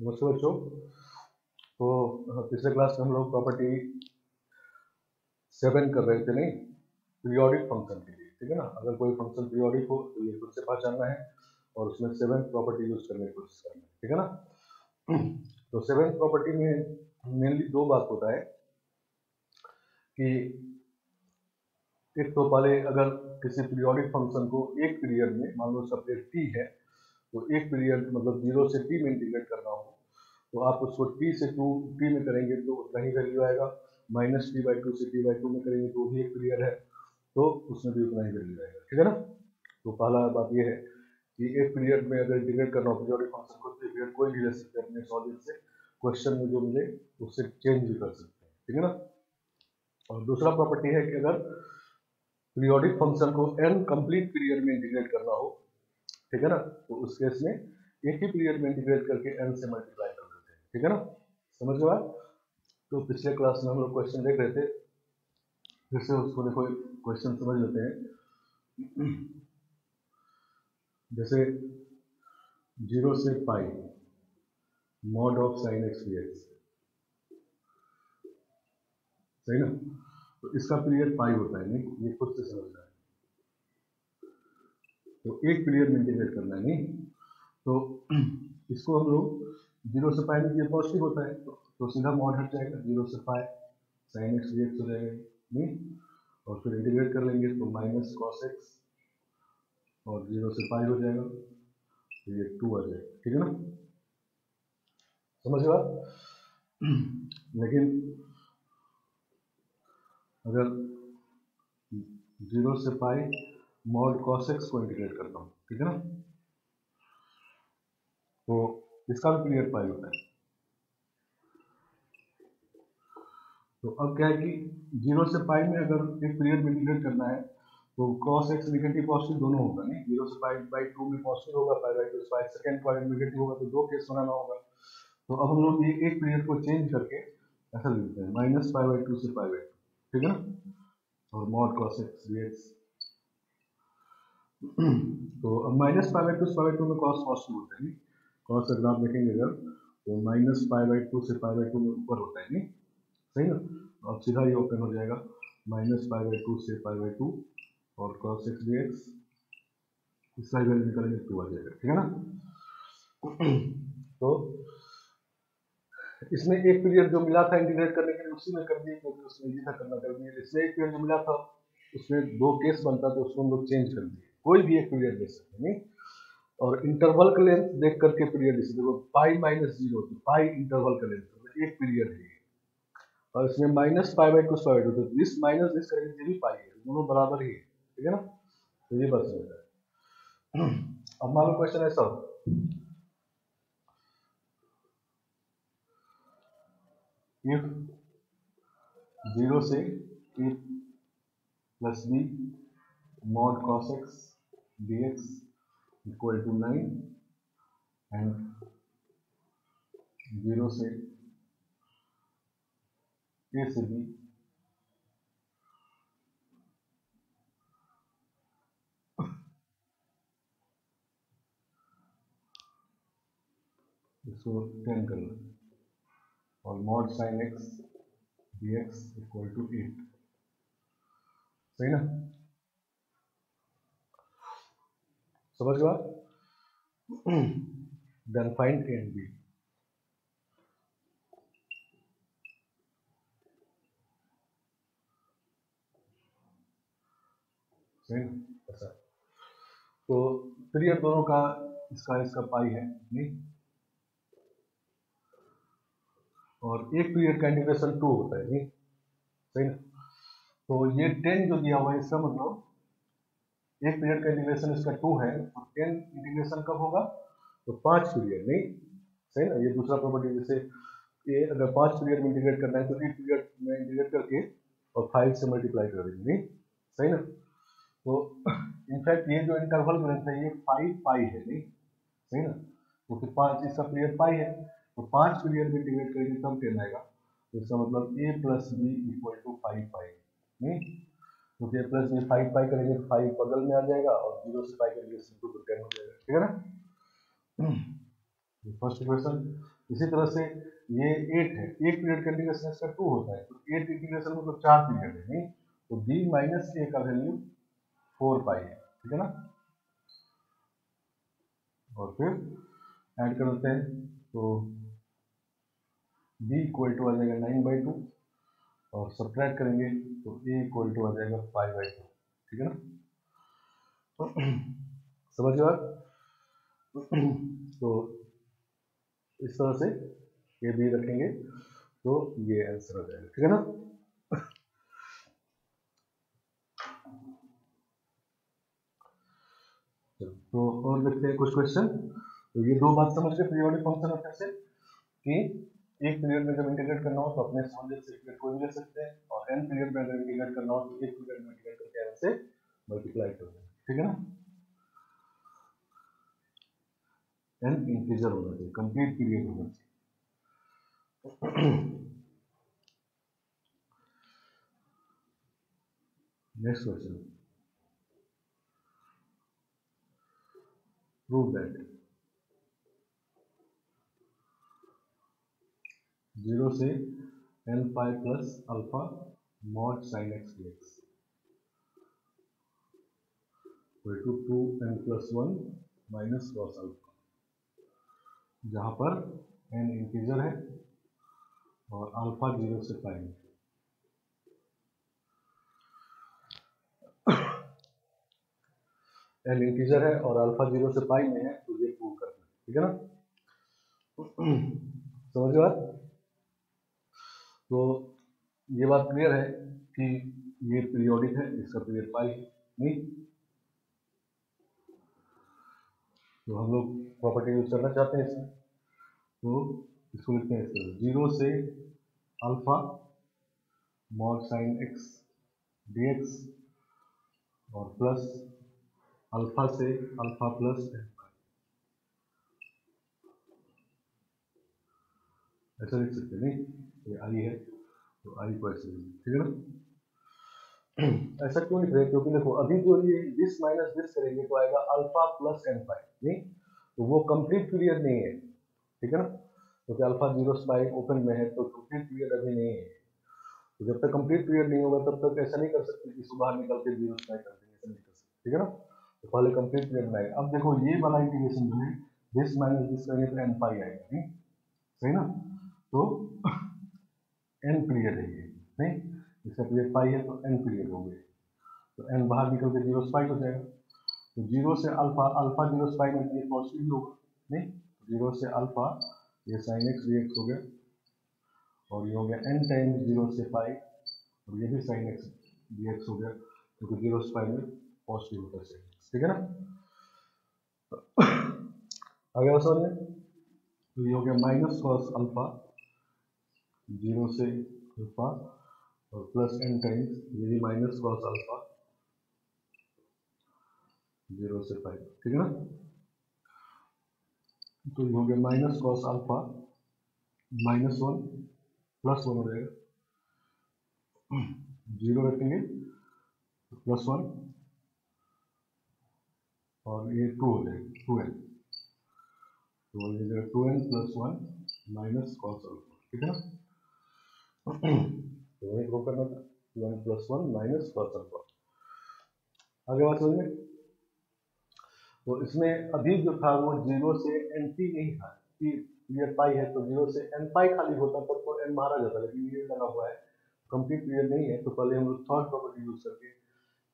नमस्ते बच्चों। तो पिछले क्लास में हम लोग प्रॉपर्टी 7 कर रहे थे, नहीं, पीरियोडिक फंक्शन के लिए, ठीक है ना। अगर कोई फंक्शन पीरियोडिक हो तो ये खुद से पहचानना है और उसमें 7 प्रॉपर्टी यूज करने की कोशिश करना है, ठीक है ना। तो 7 प्रॉपर्टी में मेनली दो बात होता है कि एक तो पहले अगर किसी पीरियोडिक फंक्शन को एक पीरियड में, मान लो उसका पीरियड टी है, तो एक पीरियड मतलब 0 से टी में इंटीग्रेट करना हो तो आप उसको टी से टी में करेंगे तो उतना ही वैल्यू आएगा। माइनस टी/2 से टी/2 में करेंगे तो भी एक पीरियड है तो उसमें भी उतना ही वैल्यू आएगा, ठीक है ना। तो पहला बात यह है कि एक पीरियड में अगर इंटीग्रेट करना हो पीरियोडिक फंक्शन को तो पीरियड कोई भी ले सकते हैं अपने सॉल्यूशन से, क्वेश्चन में जो मिले उससे चेंज भी कर सकते हैं, ठीक है ना। और दूसरा प्रॉपर्टी है कि अगर पीरियोडिक फंक्शन को n कंप्लीट पीरियड में इंटीग्रेट करना हो, ठीक है ना, तो उस केस में एक ही पीरियड में इंटीग्रेट करके n से मल्टीप्लाई कर देते हैं, ठीक है ना। समझ गए आप। तो पिछले क्लास में हम लोग क्वेश्चन देख रहे थे, फिर से उसको देखो क्वेश्चन समझ लेते हैं। जैसे 0 से pi mod of sine x d x, सही ना। तो इसका पीरियड पाई होता है, नहीं, ये खुद से समझना है। तो एक पीरियड में इंटीग्रेट करना है, नहीं, तो इसको हम लोग 0 से पाई में ये पॉजिटिव होता है तो सीधा मॉड हट जाएगा, 0 से pi sine x d x हो जाएगा, नहीं, और फिर इंटीग्रेट कर लेंगे तो माइनस कॉस एक्स और 0 से पाई हो जाएगा तो ये 2 आ जाएगा, ठीक है ना। समझ गए। लेकिन अगर 0 से पाई मॉड कॉस एक्स को इंटीग्रेट करता हूँ, ठीक है ना, तो इसका भी पीरियड पाई होता है। तो अब क्या है कि 0 से पाई में अगर एक पीरियड में इंटीग्रेट करना है तो cos x नेगेटिव पॉजिटिव दोनों होगा, नहीं, 0 से पाई/2 में पॉजिटिव होगा, पाई/2 से पाई सेकंड क्वाड्रेंट नेगेटिव होगा, तो दो केस बनाना होगा। तो अब हम लोग ये एक पीरियड को चेंज करके ऐसा लिखते हैं माइनस पाई/2 से पाई/2, ठीक है ना, और मॉड cos x dx। तो अब माइनस पाई/2 से पाई/2 में cos पॉजिटिव होता है, नहीं, cos अगर आप देखेंगे अगर तो माइनस पाई/2 से पाई/2 में ऊपर होता है, नहीं, सही ना। अब सीधा ये ओपन हो जाएगा माइनस पाई/2 से पाई/2 और cos x dx, इसका वैल्यू निकालेंगे 2 आ जाएगा, ठीक है ना। तो इसमें एक पीरियड जो मिला था इंटीग्रेट करने के लिए उसी में कर दिए क्योंकि उसमें ये था करना कर दिए। इसमें एक पीरियड जो मिला था उसमें दो केस बनता तो उसको हम लोग चेंज कर दिए, कोई भी एक पीरियड ले सकते हैं, नहीं। और इंटरवल का लेंथ देख करके पीरियड इसे देखो पाई-0 तो पाई इंटरवल का लेंथ मतलब एक पीरियड है, और इसमें माइनस पाई/2 से पाई/2 तो दिस माइनस दिस करेंगे ये भी पाई है, दोनों बराबर ही है, ठीक है ना। तो ये बात समझ है। अब मान लो क्वेश्चन ऐसा हो, if 0 से a plus b mod cos x dx equal to 9 and 0 से a से b इसको 10 कर लो और mod sine x dx equal to 8, सही ना। समझ गया। Then find a and b। सही ना, ऐसा। तो पीरियड दोनों का इसका पाई है, नहीं, और एक पीरियड का इंटीग्रेशन 2 होता है, नहीं, सही ना। तो ये 10 जो दिया हुआ है इसका मतलब एक पीरियड का इंटीग्रेशन इसका 2 है तो 10 इंटीग्रेशन कब होगा तो 5 पीरियड, नहीं, सही ना। ये दूसरा प्रॉपर्टी, जैसे ये अगर 5 पीरियड में इंटीग्रेट करना है तो एक पीरियड में इंटीग्रेट करके और 5 से मल्टीप्लाई कर देंगे, नहीं, सही ना। तो इनफैक्ट ये जो इंटरवल लेंथ है ये 5 पाई है, नहीं, सही ना। तो फिर 5 इसका पीरियड पाई है तो 5 पीरियड में इंटीग्रेट करेंगे तब 10 आएगा, तो इसका मतलब a plus B equal to 5 pi, नहीं, क्योंकि a प्लस बी 5 पाई करेंगे तो 5 बगल में आ जाएगा और 0 से पाई करेंगे तो 10 हो जाएगा, ठीक है ना। First equation. इसी तरह से ये 8 है, एक पीरियड का इंटीग्रेशन इसका 2 होता है, तो 8 इंटीग्रेशन मतलब 4 पीरियड है, नहीं तो b माइनस ए का वैल्यू 4 पाई है, ठीक है ना। और फिर ऐड कर देते हैं, तो b इक्वल टू आ जाएगा 9/2 और सब्ट्रैक्ट करेंगे तो a इक्वल टू आ जाएगा 5/2, ठीक है ना। समझ गए बात। तो इस तरह से ये भी रखेंगे तो ये आंसर आ जाएगा, ठीक है ना। तो और देखते हैं कुछ क्वेश्चन। तो ये दो बात समझ गए पीरियोडिक फंक्शन रखने से कि एक पीरियड में जब इंटीग्रेट करना हो तो अपने समझ से पीरियड को भी ले सकते हैं, और n पीरियड में अगर इंटीग्रेट करना हो तो एक पीरियड में इंटीग्रेट करके n से मल्टीप्लाई कर दें, ठीक है ना। n इंटीजर होना चाहिए, कंप्लीट पीरियड होना चाहिए। नेक्स्ट क्वेश्चन, प्रूव दैट 0 से n pi plus alpha mod sine x dx equal to 2n plus 1 minus cos alpha, जहाँ पर n इंटीजर है और अल्फा 0 से पाई है। n इंटीजर है और अल्फा 0 से पाई में है, तो ये प्रूव करना है, ठीक है ना। समझ गए बात। तो ये बात क्लियर है कि ये पीरियोडिक है, इसका पीरियड पाई नहीं, तो हम लोग प्रॉपर्टी यूज करना चाहते हैं इसमें, तो इसको लिखते हैं इसको 0 से alpha mod sine x dx और प्लस अल्फा से अल्फा प्लस ऐसा लिख सकते हैं, नहीं ये आई है तो आई को ऐसे लिख, ठीक है ना। ऐसा क्यों लिख रहे हैं, क्योंकि देखो अभी जो ये दिस माइनस दिस करेंगे तो आएगा अल्फा प्लस n पाई, नहीं तो वो कंप्लीट पीरियड नहीं है, ठीक है ना, क्योंकि अल्फा 0 से पाई ओपन में है तो कंप्लीट पीरियड अभी नहीं है। तो जब तक कंप्लीट पीरियड नहीं होगा तब तक ऐसा नहीं कर सकते कि इसको बाहर निकल के 0 से पाई कर देंगे, ऐसा नहीं कर सकते, ठीक है ना। तो पहले कंप्लीट पीरियड में आएगा। अब देखो ये वाला इंटीग्रेशन जो है दिस माइनस दिस करेंगे तो n पाई आएगा, नहीं सही ना। तो n पीरियड है ये, नहीं इसका पीरियड पाई है तो n पीरियड हो गए, तो n बाहर निकल के 0 से पाई हो जाएगा। तो 0 से अल्फा, अल्फा 0 से पाई में ये पॉजिटिव होगा, नहीं 0 से अल्फा ये साइन एक्स dx हो गया, और ये हो गया n टाइम्स 0 से पाई, और ये भी साइन एक्स dx हो गया, क्योंकि 0 से पाई में पॉजिटिव होता है साइन एक्स, ठीक है ना। आगे समझ में, तो ये हो गया माइनस कॉस अल्फा 0 से अल्फा और प्लस n टाइम्स ये भी माइनस कॉस अल्फा 0 से पाई, ठीक है ना। तो ये हो गया माइनस कॉस अल्फा -1 प्लस 1 हो जाएगा, 0 रखेंगे प्लस 1 और ये 2 हो जाएगा 2n, तो ये जाएगा 2n plus 1 minus cos alpha, ठीक है ना। तो वही प्रूव करना था 2n plus 1 minus cos alpha. आगे बात समझ में। तो इसमें अभी जो था वो 0 से n p नहीं था, पीरियड पाई है तो 0 से n पाई खाली होता तब तो n मारा जाता, लेकिन ये लगा हुआ है कंप्लीट पीरियड नहीं है, तो पहले हम लोग थर्ड प्रॉपर्टी यूज करके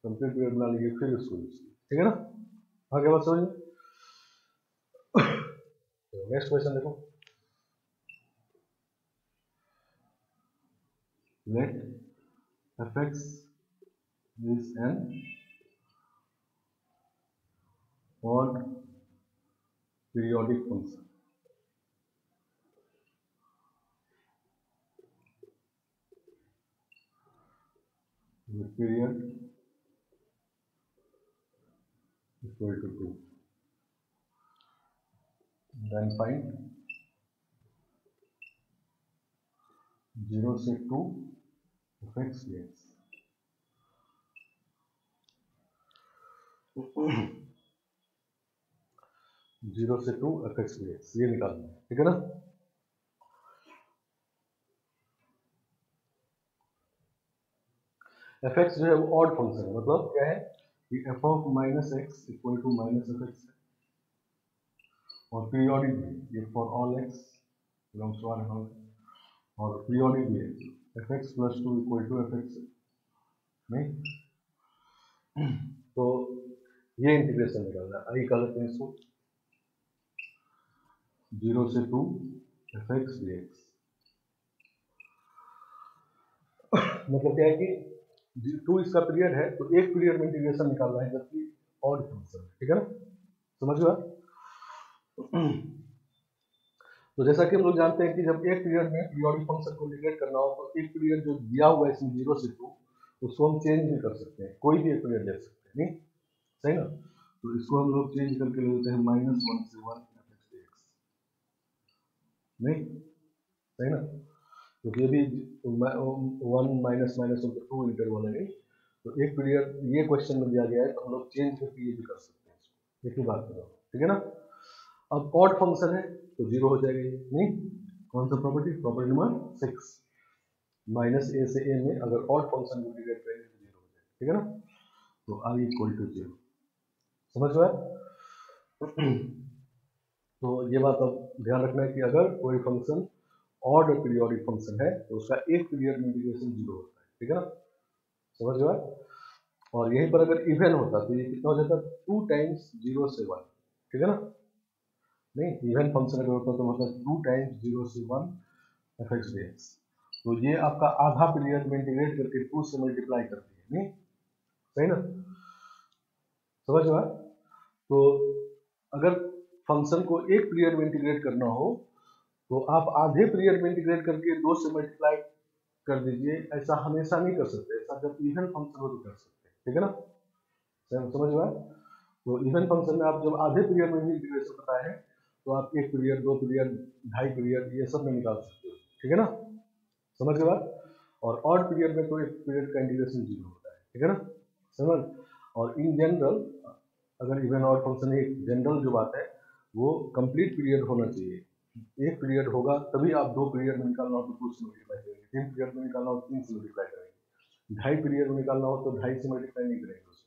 कंप्लीट पीरियड बना लीजिए, फिर उसको यूज कीजिए, ठीक है ना। आगे बात समझ। तो नेक्स्ट क्वेश्चन देखो, late fx is an odd periodic function with period equal to 2, then find 0 से 2 fx dx। 0 से 2 fx dx ये निकालना है, ठीक है ना। एफ एक्स जो है वो ऑड फंक्शन है, मतलब क्या है कि f of minus x equal to minus f x है, और पीरियोडिक भी ये for all x belongs to R and all, और पीरियोडिक भी है f x plus two equal to f x नहीं। तो ये इंटीग्रेशन निकालना है, आई कर लेते हैं इसको 0 से 2 एफ एक्स डी एक्स। मतलब क्या है कि 2 इसका पीरियड है, तो एक पीरियड में इंटीग्रेशन निकालना है, जबकि ऑड फंक्शन, ठीक है ना, समझ गया। तो जैसा कि हम लोग जानते हैं कि जब एक पीरियड में पीरियोडिक फंक्शन को इंटीग्रेट करना हो, तो एक पीरियड जो दिया हुआ है इसमें 0 से 2, उसको हम चेंज नहीं कर सकते हैं, कोई भी एक पीरियड ले सकते हैं, नहीं सही ना। तो इसको हम लोग चेंज करके ले लेते हैं -1 से 1 fx नहीं सही ना। तो ये भी 1 minus minus of the 2 interval है नहीं। तो एक पीरियड ये क्वेश्चन में दिया गया है, तो हम लोग चेंज करके ये भी कर सकते हैं इसको, एक ही बात करो, ठीक है ना। अब ऑड फंक्शन है तो 0 हो जाएगा ये नहीं। कौन सा प्रॉपर्टी, प्रॉपर्टी नंबर 6, माइनस ए से ए में अगर ऑड फंक्शन को इंटीग्रेट करेंगे तो 0 हो जाएगा, ठीक है ना। तो आई इक्वल टू 0, समझ में। तो ये बात अब ध्यान रखना है कि अगर कोई फंक्शन ऑड पीरियोडिक फंक्शन है तो उसका एक पीरियड में इंटीग्रेशन 0 होता है, ठीक है ना, समझ में। और यहीं पर अगर इवन होता तो ये कितना हो जाता, 2 टाइम्स 0 से 1, ठीक है ना। नहीं, इवन फंक्शन अगर होता तो मतलब 2 टाइम्स 0 से 1 एफ एक्स डी एक्स। तो ये आपका आधा पीरियड में इंटीग्रेट करके 2 से मल्टीप्लाई करती है, नहीं सही ना, समझ में। तो अगर फंक्शन को एक पीरियड में इंटीग्रेट करना हो तो आप आधे पीरियड में इंटीग्रेट करके 2 से मल्टीप्लाई कर दीजिए, ऐसा हमेशा नहीं कर सकते, ऐसा जब इवन फंक्शन हो तो कर सकते हैं, ठीक है ना, समझ में। तो इवन फंक्शन में आप जब आधे पीरियड में भी इंटीग्रेशन पता है तो आप एक पीरियड, 2 पीरियड, ढाई पीरियड, ये सब में निकाल सकते हो, ठीक है ना, समझ गए बात। और ऑड पीरियड में तो एक पीरियड का इंटीग्रेशन 0 होता है, ठीक है ना, समझ। और इन जनरल अगर इवन ऑड फंक्शन एक जनरल जो बात है वो कंप्लीट पीरियड होना चाहिए। एक पीरियड होगा तभी आप 2 पीरियड में निकालना हो तो 2 से मल्टीप्लाई करेंगे, 3 पीरियड में निकालना हो तो 3 से मल्टीप्लाई करेंगे, ढाई पीरियड में निकालना हो तो ढाई से मल्टीप्लाई नहीं करेंगे उससे।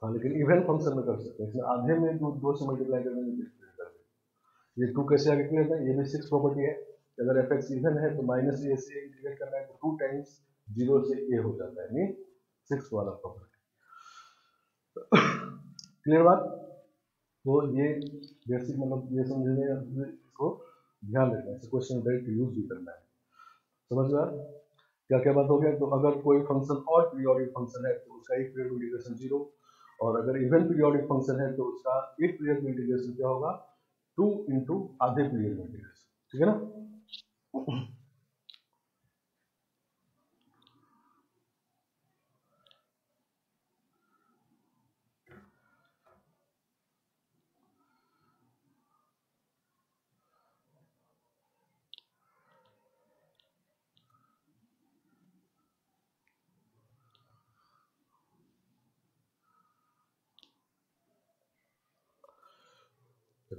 हाँ, लेकिन इवन फंक्शन में कर सकते हैं, इसमें आधे में जो 2 से मल्टीप्लाई करेंगे ये 2 कैसे आगे क्लियर है, ये भी 6 प्रॉपर्टी है। अगर एफ एक्स इवन है तो माइनस ए से इंटीग्रेट करना है तो 2 टाइम्स 0 से ए हो जाता है, नहीं 6 वाला प्रॉपर्टी। क्लियर बात। तो ये बेसिक मतलब ये समझने इसको ध्यान रखना है, क्वेश्चन डायरेक्ट यूज भी करना है, समझ में। क्या क्या बात हो गया। तो अगर कोई फंक्शन और पीरियोडिक फंक्शन है तो उसका एक पीरियड में इंटीग्रेशन 0, और अगर इवन पीरियोडिक फंक्शन है तो उसका एक पीरियड में इंटीग्रेशन क्या होगा, 2 इंटू आधे पीरियड में इंटीग्रेशन, ठीक है ना।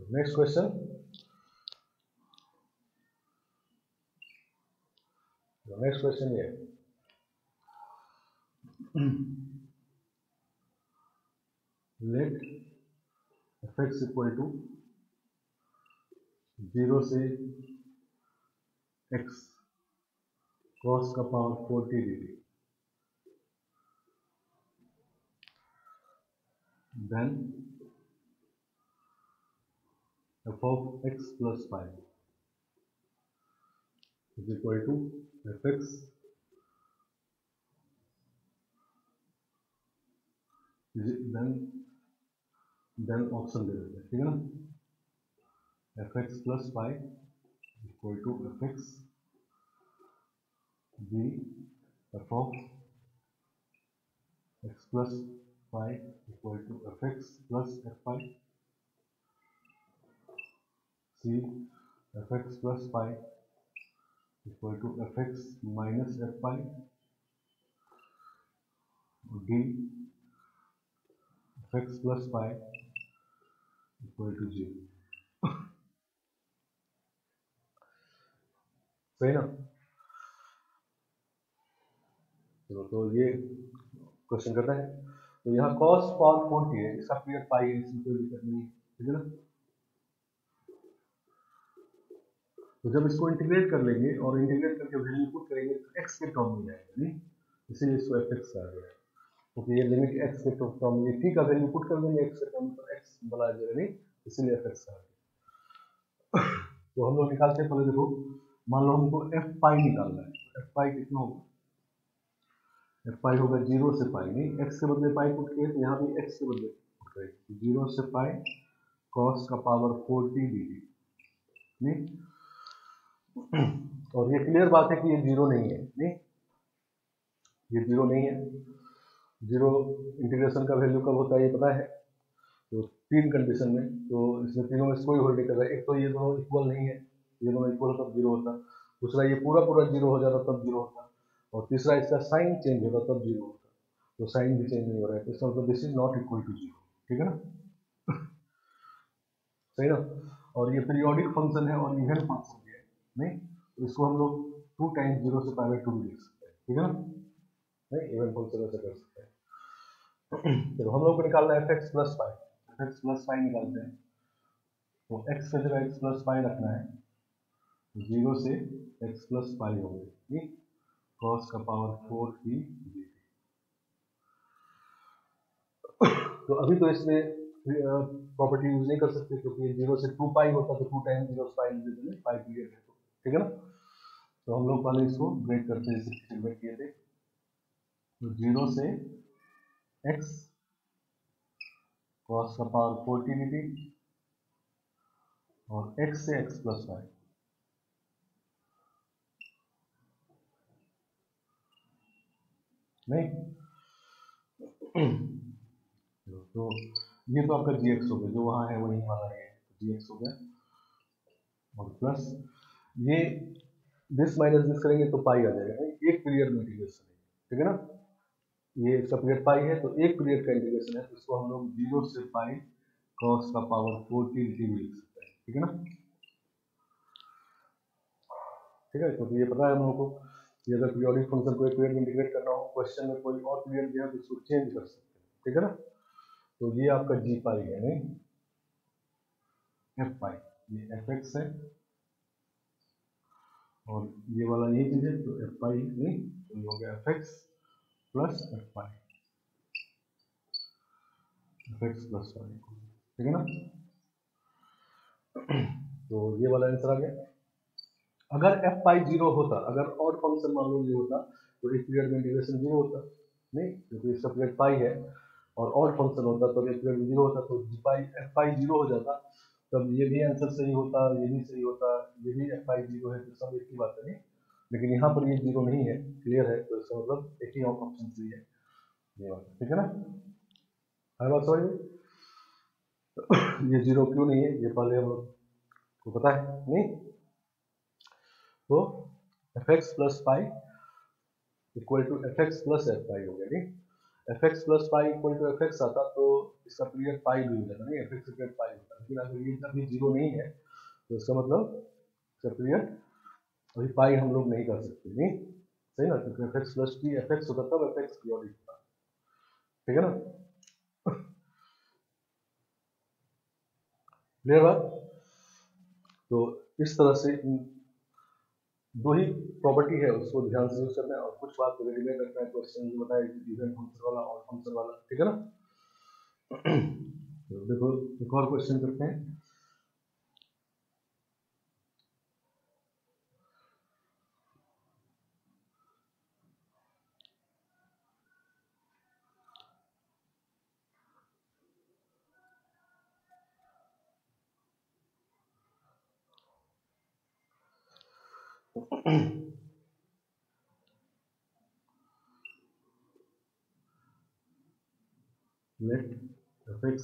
नेक्स्ट क्वेश्चन, नेक्स्ट क्वेश्चन ये let f x equal to 0 से x cos का power 40 degree, then f of x plus 5 is equal to fx, देन ऑप्शन दे देते हैं, ठीक है ना। fx plus 5 equal to fx b f of x plus 5 equal to fx plus f5 c fx plus 5 equal to fx minus f5 d fx plus 5 equal to 0, सही ना। तो ये क्वेश्चन करना है। तो यहाँ cos पावर 40 है, इसका पीरियड पाई है, इसमें कोई दिक्कत नहीं है, ठीक है ना। तो जब इसको इंटीग्रेट कर लेंगे और इंटीग्रेट करके वैल्यू पुट करेंगे तो x के टर्म में जाएगा, नहीं, इसीलिए इसको fx कहा गया है, क्योंकि ये लिमिट x के टर्म में t का वैल्यू पुट कर देंगे x के टर्म में, तो x बना जाएगा, नहीं, इसीलिए fx कहा गया। तो हम लोग निकालते हैं, पहले देखो, मान लो हमको f पाई निकालना है, f पाई कितना होगा, f पाई होगा 0 से पाई, नहीं, x के बदले पाई पुट किए तो यहाँ भी x के बदले पुट करेंगे, 0 से पाई cos का पावर 4t dt, नहीं। और ये क्लियर बात है कि ये 0 नहीं है, नहीं, ये 0 नहीं है। 0 इंटीग्रेशन का वैल्यू कब होता है ये पता है, तो तीन कंडीशन में, तो इसमें तीनों में कोई होल्ड नहीं कर रहा है। एक तो ये दोनों इक्वल नहीं है, ये दोनों इक्वल तब 0 होता, दूसरा ये पूरा पूरा 0 हो जाता तब 0 होता, और तीसरा इसका साइन चेंज होता तब 0 होता, तो साइन भी चेंज नहीं हो रहा है, तो इसका मतलब this is not equal to 0, ठीक है ना। सही ना। और ये पीरियोडिक फंक्शन है और इवन फंक्शन भी है, नहीं, तो इसको हम लोग 2 टाइम्स 0 से पाई बाई 2 लिख सकते हैं, ठीक है ना, नहीं, इवन फंक्शन ऐसे कर सकते हैं। तो हम लोग को निकालना है fx plus pi, fx plus pi निकालते हैं, तो x की जगह x प्लस पाई रखना है, 0 से x प्लस पाई हो गई, ठीक, cos का पावर 4t dt। तो अभी तो इसमें प्रॉपर्टी यूज नहीं कर सकते, क्योंकि 0 से 2 पाई होता, तो 2 टाइम 0 पाई में पाई पीरियड है, तो ठीक है ना। तो हम लोग पहले इसको ब्रेक करते हैं, इसे ब्रेक किए थे, तो 0 से x cos का पावर 4t dt और x से x प्लस पाई, नहीं। तो ये तो आपका gx हो गया, जो वहाँ है वही वाला है, gx हो गया, और प्लस ये दिस माइनस दिस करेंगे तो पाई आ जाएगा, नहीं, एक पीरियड में इंटीग्रेशन है, ठीक है ना। ये इसका पीरियड पाई है, तो एक पीरियड का इंटीग्रेशन है, तो इसको हम लोग 0 से पाई cos का पावर 4t dt भी लिख सकते हैं, ठीक है ना, ठीक है। क्योंकि ये पता है हम लोगों को कि अगर पीरियोडिक फंक्शन को एक पीरियड में इंटीग्रेट करना हो, क्वेश्चन में कोई और पीरियड दिया तो इसको चेंज कर सकते हैं, ठीक है ना। तो ये आपका जी पाई है, नहीं, एफ पाई, ये एफ एक्स है, और ये वाला ये चीज है, तो एफ पाई, नहीं, तो ये हो गया एफ एक्स प्लस एफ पाई, एफ एक्स प्लस पाई, ठीक है ना। तो ये वाला आंसर आ गया। अगर एफ पाई 0 होता, अगर ऑड फंक्शन मान लो ये होता, तो एक पीरियड में इंटीग्रेशन 0 होता, नहीं, क्योंकि इसका पीरियड पाई है, और ऑड फंक्शन होता तो एक पीरियड 0 होता, तो जी पाई एफ पाई 0 हो जाता, तब ये भी आंसर सही होता, ये भी सही होता, ये भी एफ पाई 0 है, तो सब एक ही बात है, नहीं। लेकिन यहाँ पर ये 0 नहीं है, क्लियर है, तो इसका मतलब एक ही ऑप्शन सही है, ये बात, ठीक है ना। हर बात समझ में। ये 0 क्यों नहीं है, ये पहले हम लोग को पता है, नहीं। तो f x plus pi equal to f x plus f pi हो गया, नहीं। F x plus pi equal to f x आता तो इसका पीरियड पाई भी हो जाता, नहीं, एफ एक्स पीरियड पाई होता, लेकिन अगर ये कभी 0 नहीं है, तो इसका मतलब इसका पीरियड अभी पाई हम लोग नहीं कर सकते, नहीं, सही ना, क्योंकि F x plus T F x होता तब एफ एक्स पीरियडिक होता, ठीक है ना। क्लियर बात। तो इस तरह से दो ही प्रॉपर्टी है, उसको ध्यान से यूज करना है, और कुछ बात को रेडीमेड रखना है, क्वेश्चन जो बताया इवन फंक्शन वाला और फंक्शन वाला, ठीक है ना। तो देखो एक और क्वेश्चन करते हैं। Let fx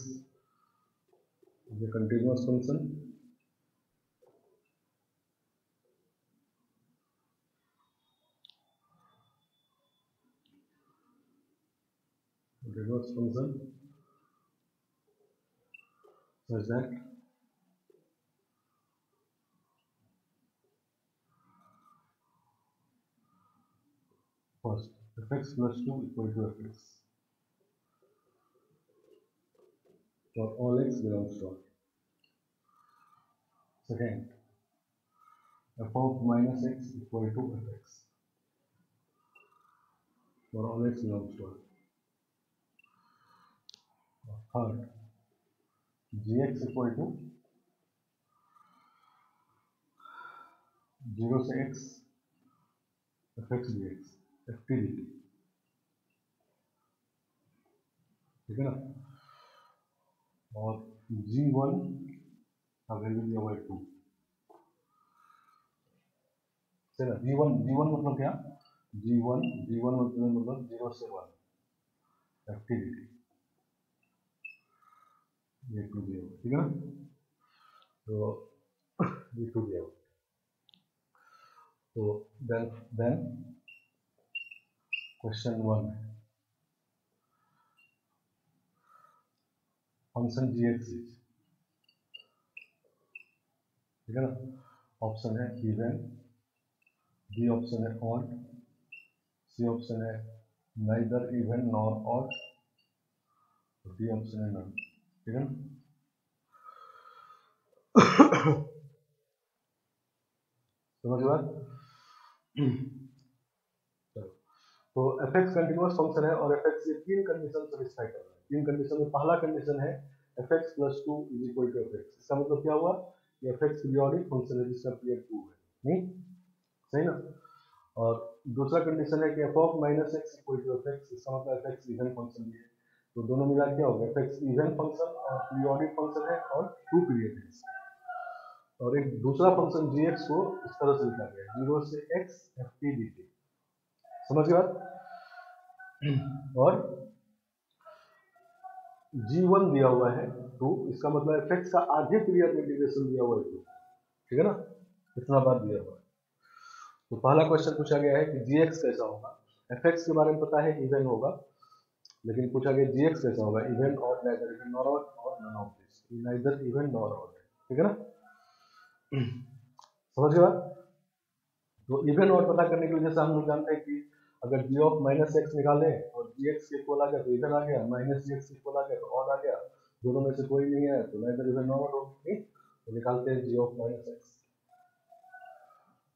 is a continuous function such that first fx plus 2 equal to fx for all x belongs to R. Second, f of minus x equal to fx for all x belongs to R. Third, gx equal to 0 से x fx dx ft dt, ठीक है ना। और g1 का value दिया हुआ है 2, चलो g1 मतलब क्या, g1 मतलब 0 से 1 ft dt, ये 2 दिया हुआ, ठीक है ना। तो ये 2 दिया हुआ, तो then क्वेश्चन 1 है फंक्शन gx, ठीक है ना। ऑप्शन है इवन, बी ऑप्शन है ऑड, सी ऑप्शन है neither even nor odd, D option है नन, ठीक है ना। समझ बात। चलो, तो एफ एक्स कंटिन्यूअस फंक्शन है और एफ एक्स ये तीन कंडीशन सेटिस्फाई कर रहा है। तीन कंडीशन में पहला कंडीशन है f x plus 2 is equal to f x. इसका मतलब क्या हुआ कि एफ एक्स पीरियोडिक फंक्शन है जिसका पीरियड 2 है, नहीं सही ना। और दूसरा कंडीशन है कि f of minus x equal to f x, इसका मतलब एफ एक्स इवन फंक्शन भी है। तो दोनों मिला क्या होगा, एफ एक्स इवन फंक्शन और पीरियोडिक फंक्शन है और 2 पीरियड है इसका। और एक दूसरा फंक्शन जी एक्स को इस तरह से लिखा गया है 0 से x F T D T, समझ गए बात। और g1 दिया हुआ है 2, इसका मतलब एफ एक्स का आधे पीरियड में इंटीग्रेशन दिया हुआ है 2, ठीक है ना, इतना बात दिया हुआ है। तो पहला क्वेश्चन पूछा गया है कि gx कैसा होगा। fx के बारे में पता है इवन होगा, लेकिन पूछा गया gx कैसा होगा, इवन और नाइदर इवन नॉर ऑड और none of this, neither even nor odd, ठीक है ना। समझ गए बात। तो इवन और पता करने के लिए जैसे हम लोग जानते हैं कि अगर g ऑफ माइनस एक्स निकाले और gx के इक्वल आ गया तो इवन आ गया, माइनस gx के इक्वल आ गया तो ऑड आ गया, दोनों में से कोई नहीं है तो नाइदर इवन नॉर ऑड होगी, तो निकालते हैं g ऑफ माइनस एक्स।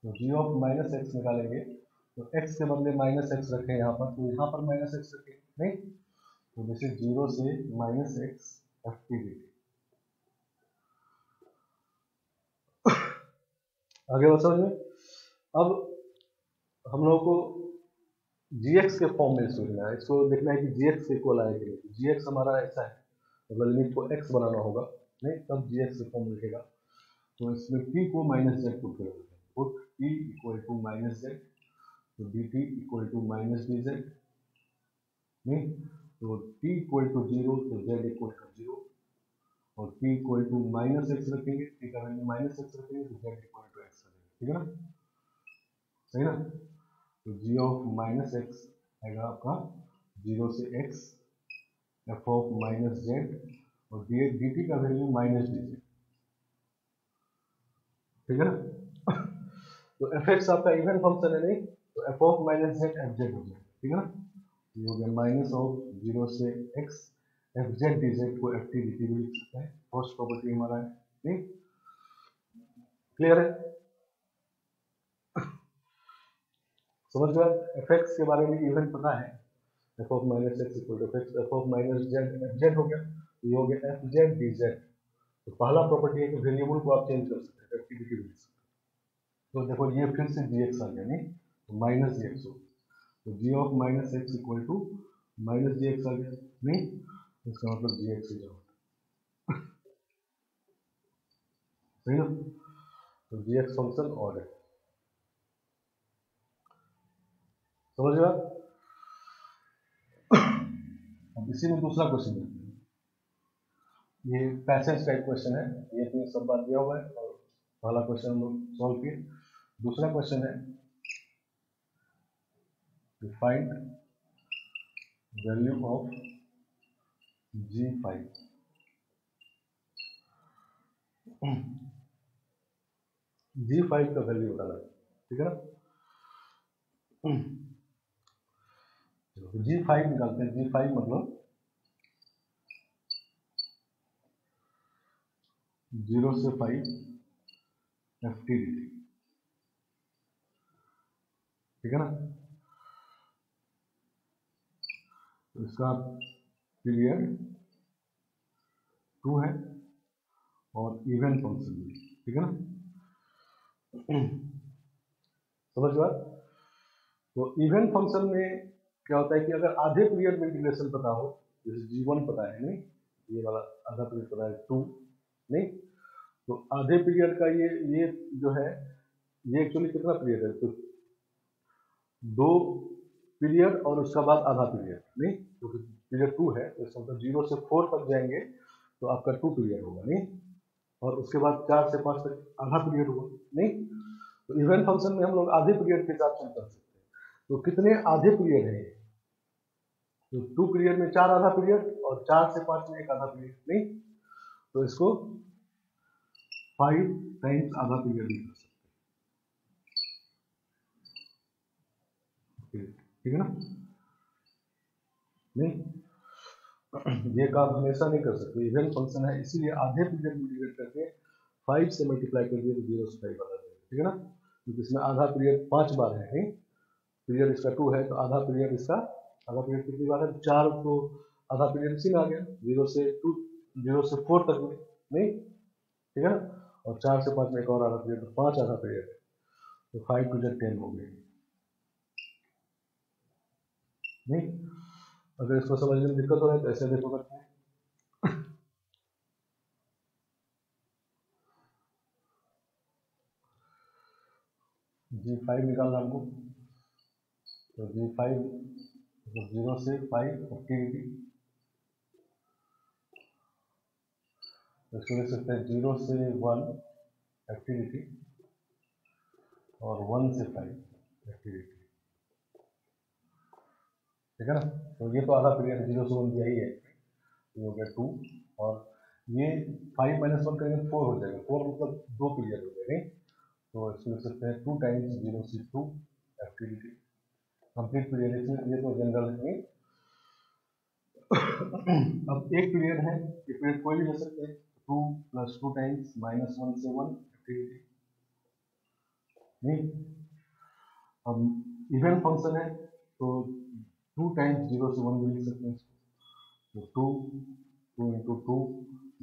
तो g ऑफ माइनस एक्स निकालेंगे तो x के बदले माइनस एक्स रखें यहाँ पर, तो यहाँ पर माइनस एक्स रखें, नहीं तो जैसे 0 से minus x F T D T. आगे बात समझ में। अब हम लोगों को gx के फॉर्म में सोचना है, इसको देखना है कि gx के इक्वल आए कि नहीं। gx हमारा ऐसा है, मतलब लिमिट को x बनाना होगा, नहीं तब gx के फॉर्म लिखेगा। तो इसमें t को माइनस जेड पुट करेंगे, put t equal to minus z, तो dt equal to minus d z, नहीं तो t इक्वल टू 0 तो z इक्वल टू 0, और t equal to minus x रखेंगे, t का वैल्यू माइनस एक्स रखेंगे तो z इक्वल टू एक्स रखेंगे, ठीक है ना, सही ना। तो g ऑफ माइनस एक्स आएगा आपका 0 से x F of minus Z और dt का वैल्यू माइनस डी जेड, ठीक है ना। तो एफ एक्स आपका इवन फंक्शन है, नहीं तो F of minus z f z हो जाएगा, ठीक है ना। ये हो गया माइनस ऑफ 0 से x F Z D Z को एफ टी डी टी भी लिख सकते हैं, फर्स्ट प्रॉपर्टी हमारा है, नहीं क्लियर है। समझ गए। एफ एक्स के बारे में इवन पता है, f of minus x equal to f of minus z f z हो गया, तो ये हो गया एफ जेड डी जेड। तो पहला प्रॉपर्टी है कि वेरिएबल को आप चेंज कर सकते हैं, एफ टी डी टी भी लिख सकते हैं। तो देखो ये फिर से जी एक्स आ गया, नहीं तो माइनस जी एक्स हो, तो g of minus x equal to minus g x आ गया, नहीं इसका मतलब जी एक्स ही जाओ, सही ना। तो जी एक्स फंक्शन और है, समझ गया। अब इसी में दूसरा क्वेश्चन देखते हैं, ये पैसेज टाइप क्वेश्चन है, ये तो सब बात दिया हुआ है और पहला क्वेश्चन हम लोग सॉल्व किए। दूसरा क्वेश्चन है find value of g5, g5 का वैल्यू बताना है, ठीक है ना। चलो G5 निकालते हैं। G5 मतलब 0 से 5 FTDT, ठीक है ना। तो इसका पीरियड 2 है और इवन फंक्शन भी, ठीक है ना। समझ बात। तो इवन फंक्शन में क्या होता है कि अगर आधे पीरियड में इंटीग्रेशन पता हो, जैसे G1 पता है नहीं, ये वाला आधा पीरियड पता है 2 नहीं, तो आधे पीरियड का ये जो है ये एक्चुअली कितना पीरियड है, तो 2 पीरियड और उसका बाद आधा पीरियड नहीं, तो पीरियड 2 है, तो इसका मतलब 0 से 4 तक जाएंगे तो आपका 2 पीरियड होगा नहीं, और उसके बाद 4 से 5 तक आधा पीरियड होगा नहीं। तो इवन फंक्शन में हम लोग आधे पीरियड के हिसाब से कर सकते हैं। तो कितने आधे पीरियड है, तो 2 पीरियड में 4 आधा पीरियड और 4 से 5 में 1 आधा पीरियड नहीं, तो इसको 5 टाइम्स आधा पीरियड भी कर सकते हैं, ठीक है ना नहीं। ये काम हमेशा नहीं कर सकते, इवन फंक्शन है इसीलिए आधे पीरियड में डिवाइड करके 5 से मल्टीप्लाई कर दिए तो 0 से 5 वाला, ठीक है ना, क्योंकि इसमें आधा पीरियड 5 बार है नहीं, पीरियड इसका 2 है तो आधा पीरियड इसका, आधा पीरियड कितनी बार है 4, तो आधा पीरियड इसी में आ गया 0 से 2, 0 से 4 तक में नहीं, ठीक है ना, और 4 से 5 में एक और आधा पीरियड, तो 5 आधा पीरियड है, तो 5 टू 10 हो गई नहीं। अगर इसको समझने में दिक्कत हो रहा है तो ऐसे देखो करते हैं। G5 निकालना हमको, तो G5 0 से 5 FTDT, इसको लिख सकते हैं 0 से 1 FTDT और 1 से 5 FTDT, ठीक है ना। तो ये तो आधा पीरियड 0 से 1 दिया ही है, ये हो गया 2, और ये 5 माइनस 1 करेंगे 4 हो जाएगा, 4 मतलब 2 पीरियड हो गए नहीं, तो इसको लिख सकते हैं 2 टाइम्स 0 से 2 FTDT कंप्लीट पीरियड, इसमें ये तो जनरल है नहीं। अब एक पीरियड है, ये पीरियड कोई भी ले सकते हैं, 2 + 2 टाइम्स -1 से 1 FTDT नहीं। अब इवन फंक्शन है तो 2 टाइम्स 0 से 1 भी लिख सकते हैं, तो 2 into 2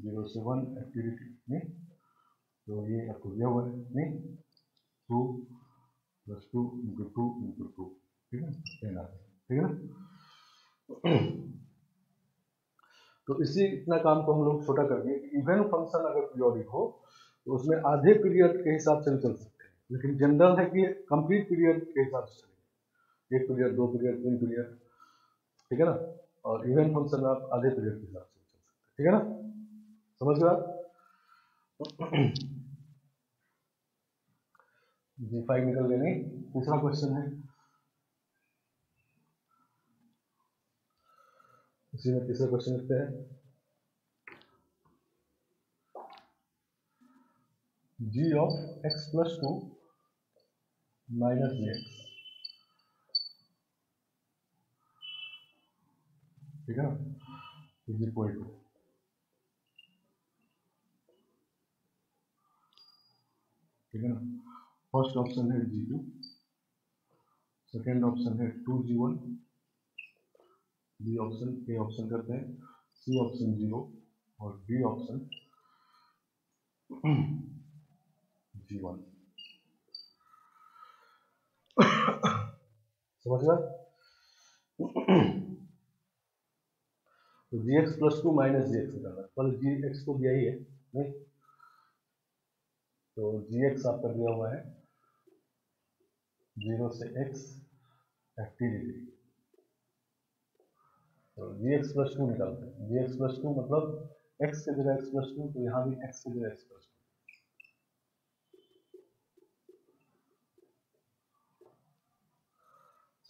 0 से 1 FTDT नहीं, तो ये आपको दिया हुआ है नहीं, 2 + 2 into 2 into 2, ठीक है, 10 आता है, ठीक है ना। तो इसी इतना काम को हम लोग छोटा करके, इवन फंक्शन अगर पीरियोडिक हो तो उसमें आधे पीरियड के हिसाब से चल सकते हैं, लेकिन जनरल है कि कंप्लीट पीरियड के हिसाब से चलेंगे, 1 पीरियड 2 पीरियड 3 पीरियड, ठीक है ना, और इवन फंक्शन आप आधे पीरियड के हिसाब से चल सकते हैं, ठीक है ना, समझ गए आप। G5 निकल गए नहीं। दूसरा क्वेश्चन है, इसी में तीसरा क्वेश्चन लिखते हैं, g of x + 2 - gx, ठीक है ना, इज इक्वल टू, ठीक है ना। फर्स्ट ऑप्शन है G2, सेकेंड ऑप्शन है 2G1, B option, A option करते हैं, सी ऑप्शन 0 और डी ऑप्शन G1, समझ गया। तो gx + 2 - gx निकालना, पहले gx को दिया ही है नहीं, तो gx आपका दिया हुआ है 0 से x FTDT, तो gx + 2 निकालते हैं, gx + 2 मतलब x की जगह x + 2, तो यहाँ भी x की जगह x + 2,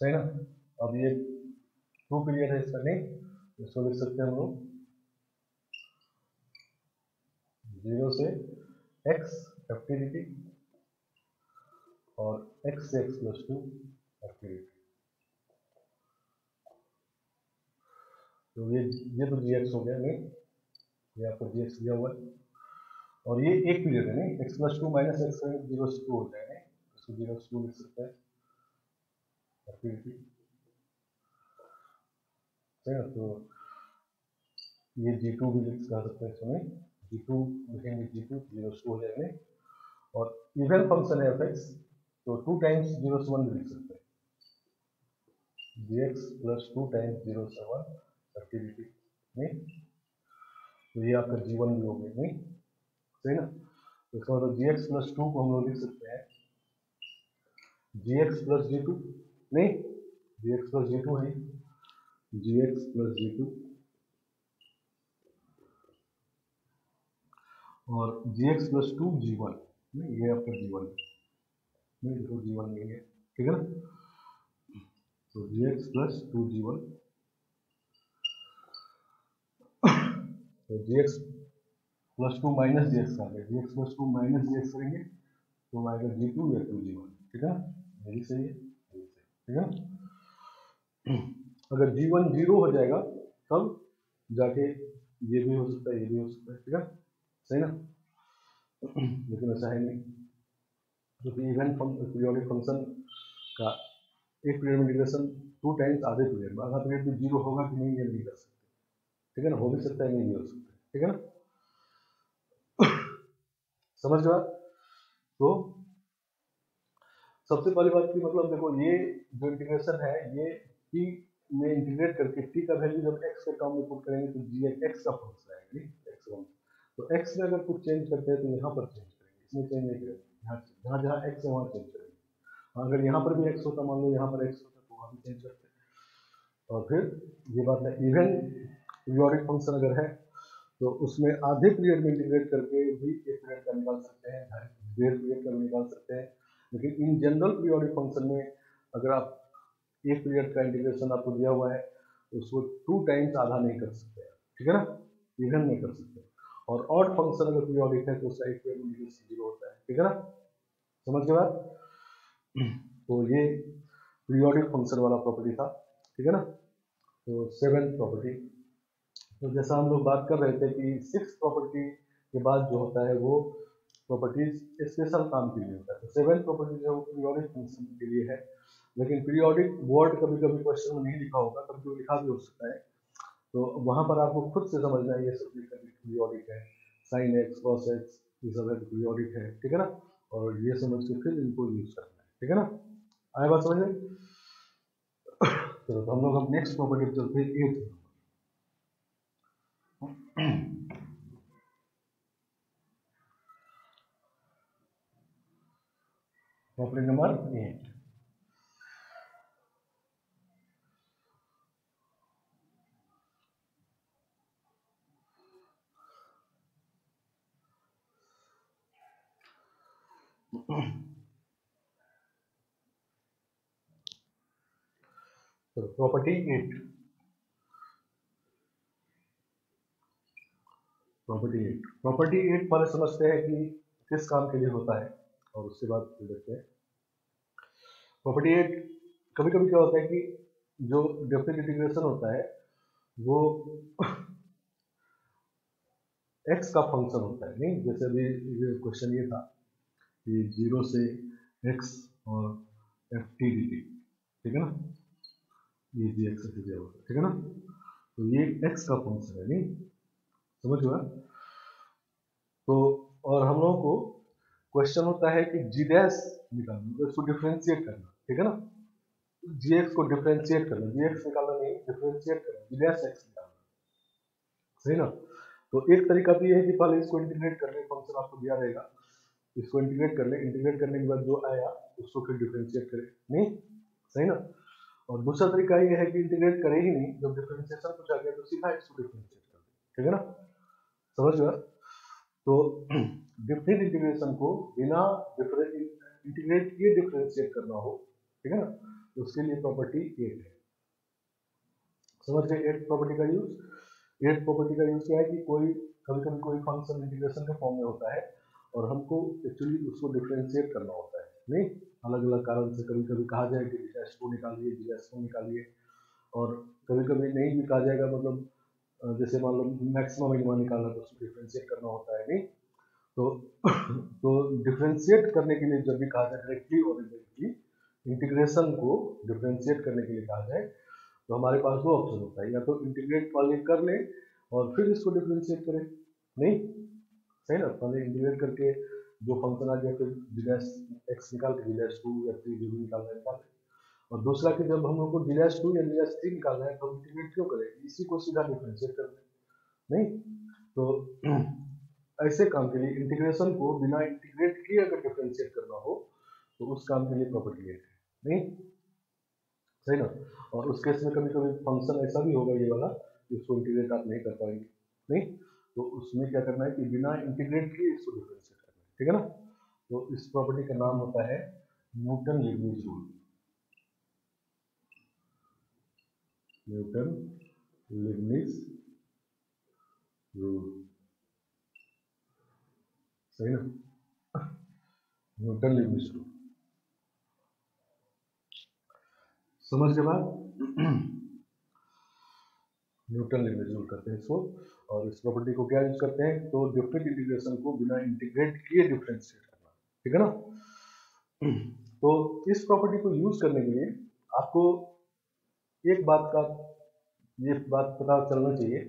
सही ना। अब ये 2 पीरियड है इसका नहीं, इसको लिख सकते हैं हम लोग 0 से x FTDT और x से x + 2 FTDT, तो ये तो जी एक्स हो गया, नहीं ये आपको जी एक्स दिया हुआ है, और ये एक पीरियड है, नहीं x plus to minus x zero से टू हो जाएगा, इसको जीरो से टू लिख सकते हैं, और फिर है ना, तो ये G2 भी लिख सकते हैं इसमें, G2 लिखेंगे, G2 जीरो से टू हो जाएंगे, और इवन फंक्शन है एफ एक्स, तो टू टाइम्स जीरो से वन भी लिख सकते हैं, g x plus two times zero से वन सर्टिलिटी, नहीं तो ये आपका G1 भी हो गया, नहीं सही ना, तो इसका मतलब जी एक्स प्लस टू को हम लोग लिख सकते हैं g x plus ji to, नहीं जी एक्स प्लस जी टू है, जी एक्स प्लस जी टू, और जी x plus to ji one, नहीं ये आपका जी वन, नहीं देखो जी वन नहीं है, ठीक है ना, तो जी x plus to ji one, तो जी x plus to minus g x का है, जी x plus to minus g x करेंगे तो आएगा जी टू या टू जी वन, ठीक है, यही सही है, ठीक है ना, अगर जी वन जीरो हो जाएगा तब जाके ये भी हो सकता है, ये भी हो सकता है, ठीक है, सही ना, लेकिन ऐसा है नहीं, क्योंकि इवन पीरियोडिक फंक्शन का एक पीरियड में इंटीग्रेशन टू टाइम्स आधे पीरियड में, आधा पीरियड में जीरो होगा कि नहीं ये नहीं कर सकते, ठीक है ना, हो भी सकता है नहीं भी हो सकता है, ठीक है ना, समझ गया। तो सबसे पहली बात की मतलब देखो, ये जो इंटीग्रेशन है ये टी में इंटीग्रेट करके टी का वैल्यू जब एक्स के टर्म में पुट करेंगे तो जी एक्स का फंक्शन आएगा, नहीं एक्स वन, तो एक्स में अगर कुछ चेंज करते हैं तो यहाँ पर चेंज करेंगे, इसमें चेंज नहीं करेंगे, जहाँ जहाँ एक्स है वहाँ चेंज करेंगे, अगर यहाँ पर भी एक्स होता, मान लो यहाँ पर एक्स होता तो वहाँ भी चेंज करते हैं, और फिर ये बात है इवन पीरियोडिक फंक्शन अगर है तो उसमें आधे पीरियड में इंटीग्रेट करके भी एक पीरियड का निकाल सकते हैं, डेढ़ पीरियड का भी निकाल सकते हैं, लेकिन इन जनरल पीरियोडिक फंक्शन में अगर आप एक पीरियड का इंटीग्रेशन आपको दिया हुआ है तो उसको टू टाइम्स आधा नहीं कर सकते, ठीक है ना, इवन नहीं कर सकते, और ऑड फंक्शन अगर पीरियोडिक है तो उसका एक पीरियड इंटीग्रेशन जीरो होता है, ठीक है ना, समझ के बाद, तो ये पीरियोडिक फंक्शन वाला प्रॉपर्टी था, ठीक है ना, तो सेवेंथ प्रॉपर्टी, तो जैसा हम लोग बात कर रहे थे कि सिक्स प्रॉपर्टी के बाद जो होता है वो प्रॉपर्टीज स्पेशल काम के लिए होता है, तो सेवेंथ प्रॉपर्टी जो पीरियोडिक फंक्शन के लिए है, लेकिन पीरियोडिक वर्ड कभी कभी क्वेश्चन में नहीं लिखा होगा, कभी कभी लिखा भी हो सकता है, तो वहां पर आपको खुद से समझना है ये सब पीरियोडिक है, साइन एक्स कॉस एक्स ये सब है पीरियोडिक है, ठीक है ना, और ये समझ के फिर इनको यूज करना है, ठीक है ना, आए बात समझ में, तो हम लोग अब नेक्स्ट प्रॉपर्टी पे चलते हैं, एट प्रॉपर्टी नंबर 8, तो प्रॉपर्टी 8, प्रॉपर्टी 8 पहले समझते हैं कि किस काम के लिए होता है और उसके बाद फिर देखते हैं प्रॉपर्टी 8। कभी कभी क्या होता है कि जो डेफिनेट इंटीग्रेशन होता है वो एक्स का फंक्शन होता है, नहीं जैसे अभी क्वेश्चन ये था कि जीरो से एक्स और एफ टी डी टी, ठीक है ना, ये जी एक्स दिया हुआ है, ठीक है ना, तो ये एक्स का फंक्शन है, नहीं समझ हुआ, तो और हम लोगों को क्वेश्चन होता है कि जी डैश निकालना, तो इसको डिफ्रेंशिएट करना, ठीक है ना, जी एक्स को डिफ्रेंशिएट करना, जी एक्स निकालना नहीं डिफ्रेंशिएट करना, जी डैश एक्स निकालना, सही ना, तो एक तरीका तो ये है कि पहले इसको इंटीग्रेट कर ले, फंक्शन आपको दिया रहेगा, इसको इंटीग्रेट कर ले, इंटीग्रेट करने के बाद जो आया उसको फिर डिफ्रेंशिएट करे, नहीं सही ना, और दूसरा तरीका ये है कि इंटीग्रेट करे ही नहीं, जब डिफ्रेंशिएशन कुछ आ गया तो सीधा इसको डिफ्रेंशिएट कर दे, ठीक है ना, समझ गया, तो डिफरेंट इंटीग्रेशन को बिना इंटीग्रेट किए डिफ्रेंशिएट करना हो, ठीक है ना, तो उसके लिए प्रॉपर्टी 8 है, समझ गए, 8 प्रॉपर्टी का यूज, 8 प्रॉपर्टी का यूज क्या है कि कोई कभी कभी कोई फंक्शन इंटीग्रेशन के फॉर्म में होता है और हमको एक्चुअली उसको डिफ्रेंशिएट करना होता है, नहीं अलग अलग कारण से, कभी कभी कहा जाए कि जी टू निकालिए, जी टू निकालिए, और कभी कभी नहीं भी कहा जाएगा, मतलब जैसे मान लो मैक्सिमम मिनिमम निकालना तो उसको डिफ्रेंशिएट करना होता है, नहीं तो तो डिफ्रेंशिएट करने के लिए जब भी कहा जाए डायरेक्टली और इनडायरेक्टली इंटीग्रेशन को डिफ्रेंशिएट करने के लिए कहा जाए, तो हमारे पास दो ऑप्शन होता है, या तो इंटीग्रेट पहले कर ले और फिर इसको डिफ्रेंशिएट करें, नहीं सही ना, पहले इंटीग्रेट करके जो फंक्शन आ गया फिर डिलेस एक्स निकाल के डिलेस 2 या 3 जो भी निकालना है, और दूसरा कि जब हम लोग को डिलेस 2 या डिलेस 3 निकालना है तो हम इंटीग्रेट क्यों करें, इसी को सीधा डिफ्रेंशिएट कर दें, नहीं तो ऐसे काम के लिए इंटीग्रेशन को बिना इंटीग्रेट किए अगर डिफ्रेंशिएट करना हो तो उस काम के लिए प्रॉपर्टी है, नहीं सही ना। और उस केस में कभी कभी फंक्शन ऐसा भी होगा ये वाला कि उसको इंटीग्रेट आप नहीं कर पाएंगे, नहीं तो उसमें क्या करना है कि बिना इंटीग्रेट किए इसको डिफ्रेंशिएट करना है, ठीक है ना। तो इस प्रॉपर्टी का नाम होता है Newton Leibniz rule, Newton Leibniz rule, सही ना, न्यूटन लीबनिज रूल, समझ के बाद न्यूटन लीबनिज रूल करते हैं इसको, और इस प्रॉपर्टी को क्या यूज करते हैं, तो डिफरेंट इंटीग्रेशन को बिना इंटीग्रेट किए डिफरेंशिएट करना, ठीक है ना। तो इस प्रॉपर्टी को यूज करने के लिए आपको एक बात का ये बात पता चलना चाहिए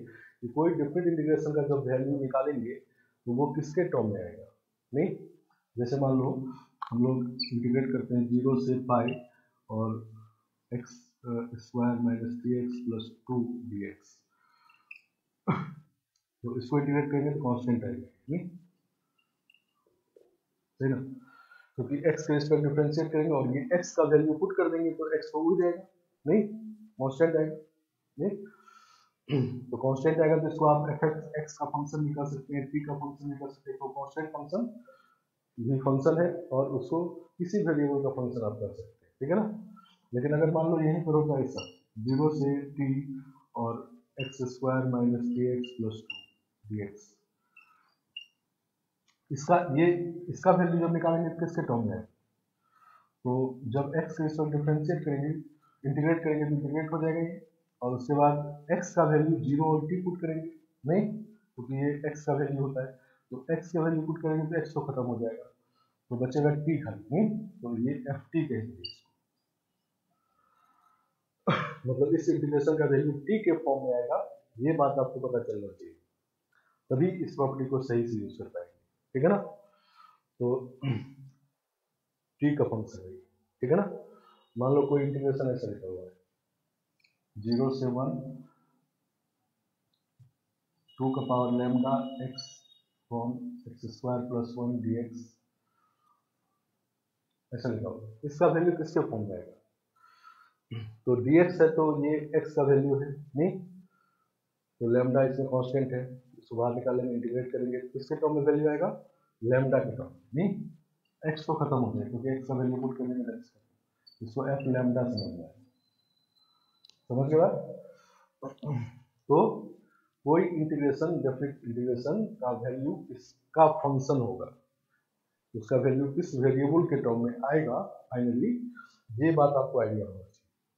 कि कोई डिफरेंट इंटीग्रेशन का जब वैल्यू निकालेंगे तो वो किसके टर्म में आएगा, नहीं जैसे मान लो हम लोग इंटीग्रेट करते हैं 0 से पाई और x square minus 3x plus 2 dx, तो इसको इंटीग्रेट करेंगे तो कांस्टेंट आएगा, नहीं सही ना, क्योंकि x के रिस्पेक्ट डिफरेंशिएट करेंगे और ये x का वैल्यू पुट कर देंगे तो x तो उड़ जाएगा, नहीं कांस्टेंट आएगा, नहीं तो कांस्टेंट आएगा तो इसको आप fx x का फंक्शन निकाल सकते हैं, t का फंक्शन निकाल सकते हैं, तो कांस्टेंट फंक्शन ये फंक्शन है और उसको किसी वेरिएबल का फंक्शन आप कर सकते हैं, ठीक है ना। लेकिन अगर मान लो यहीं पर होता है ऐसा 0 से t और x square minus 3x plus 2 dx, इसका वैल्यू जब निकालेंगे तो किसके टर्म में है, तो जब x के इसको डिफरेंशिएट करेंगे इंटीग्रेट करेंगे तो इंटीग्रेट हो जाएगा ये, और उसके बाद x का वैल्यू 0 और t पुट करेंगे, नहीं क्योंकि ये x का वैल्यू होता है, तो x का वैल्यू पुट करेंगे तो x तो खत्म हो जाएगा, तो बचेगा t खाली, नहीं तो ये ft कहेंगे इसको, मतलब इस इंटीग्रेशन का वैल्यू t के फॉर्म में आएगा, ये बात आपको पता चलना चाहिए, तभी इस प्रॉपर्टी को सही से यूज कर पाएंगे, ठीक है ना। तो t का फंक्शन है, ठीक है ना। मान लो कोई इंटीग्रेशन ऐसा लिखा हुआ है 0 से 1 2 का power lambda x from x square plus 1 dx, ऐसा लिखा हुआ है, इसका वैल्यू किसके फॉर्म में आएगा, तो dx है तो ये x का वैल्यू है, नहीं तो लैम्डा इसमें कांस्टेंट है, इसको बाहर निकालेंगे इंटीग्रेट करेंगे किसके टर्म में वैल्यू आएगा, लैम्डा के टर्म, नहीं x तो खत्म हो जाएगा क्योंकि x का वैल्यू पुट करेंगे x का, इसको f लैम्डा समझना है, समझ के बाद तो कोई इंटीग्रेशन डेफिनेट इंटीग्रेशन का वैल्यू इसका फंक्शन होगा, उसका वैल्यू किस वेरिएबल के टर्म में आएगा फाइनली, ये बात आपको आइडिया होना चाहिए,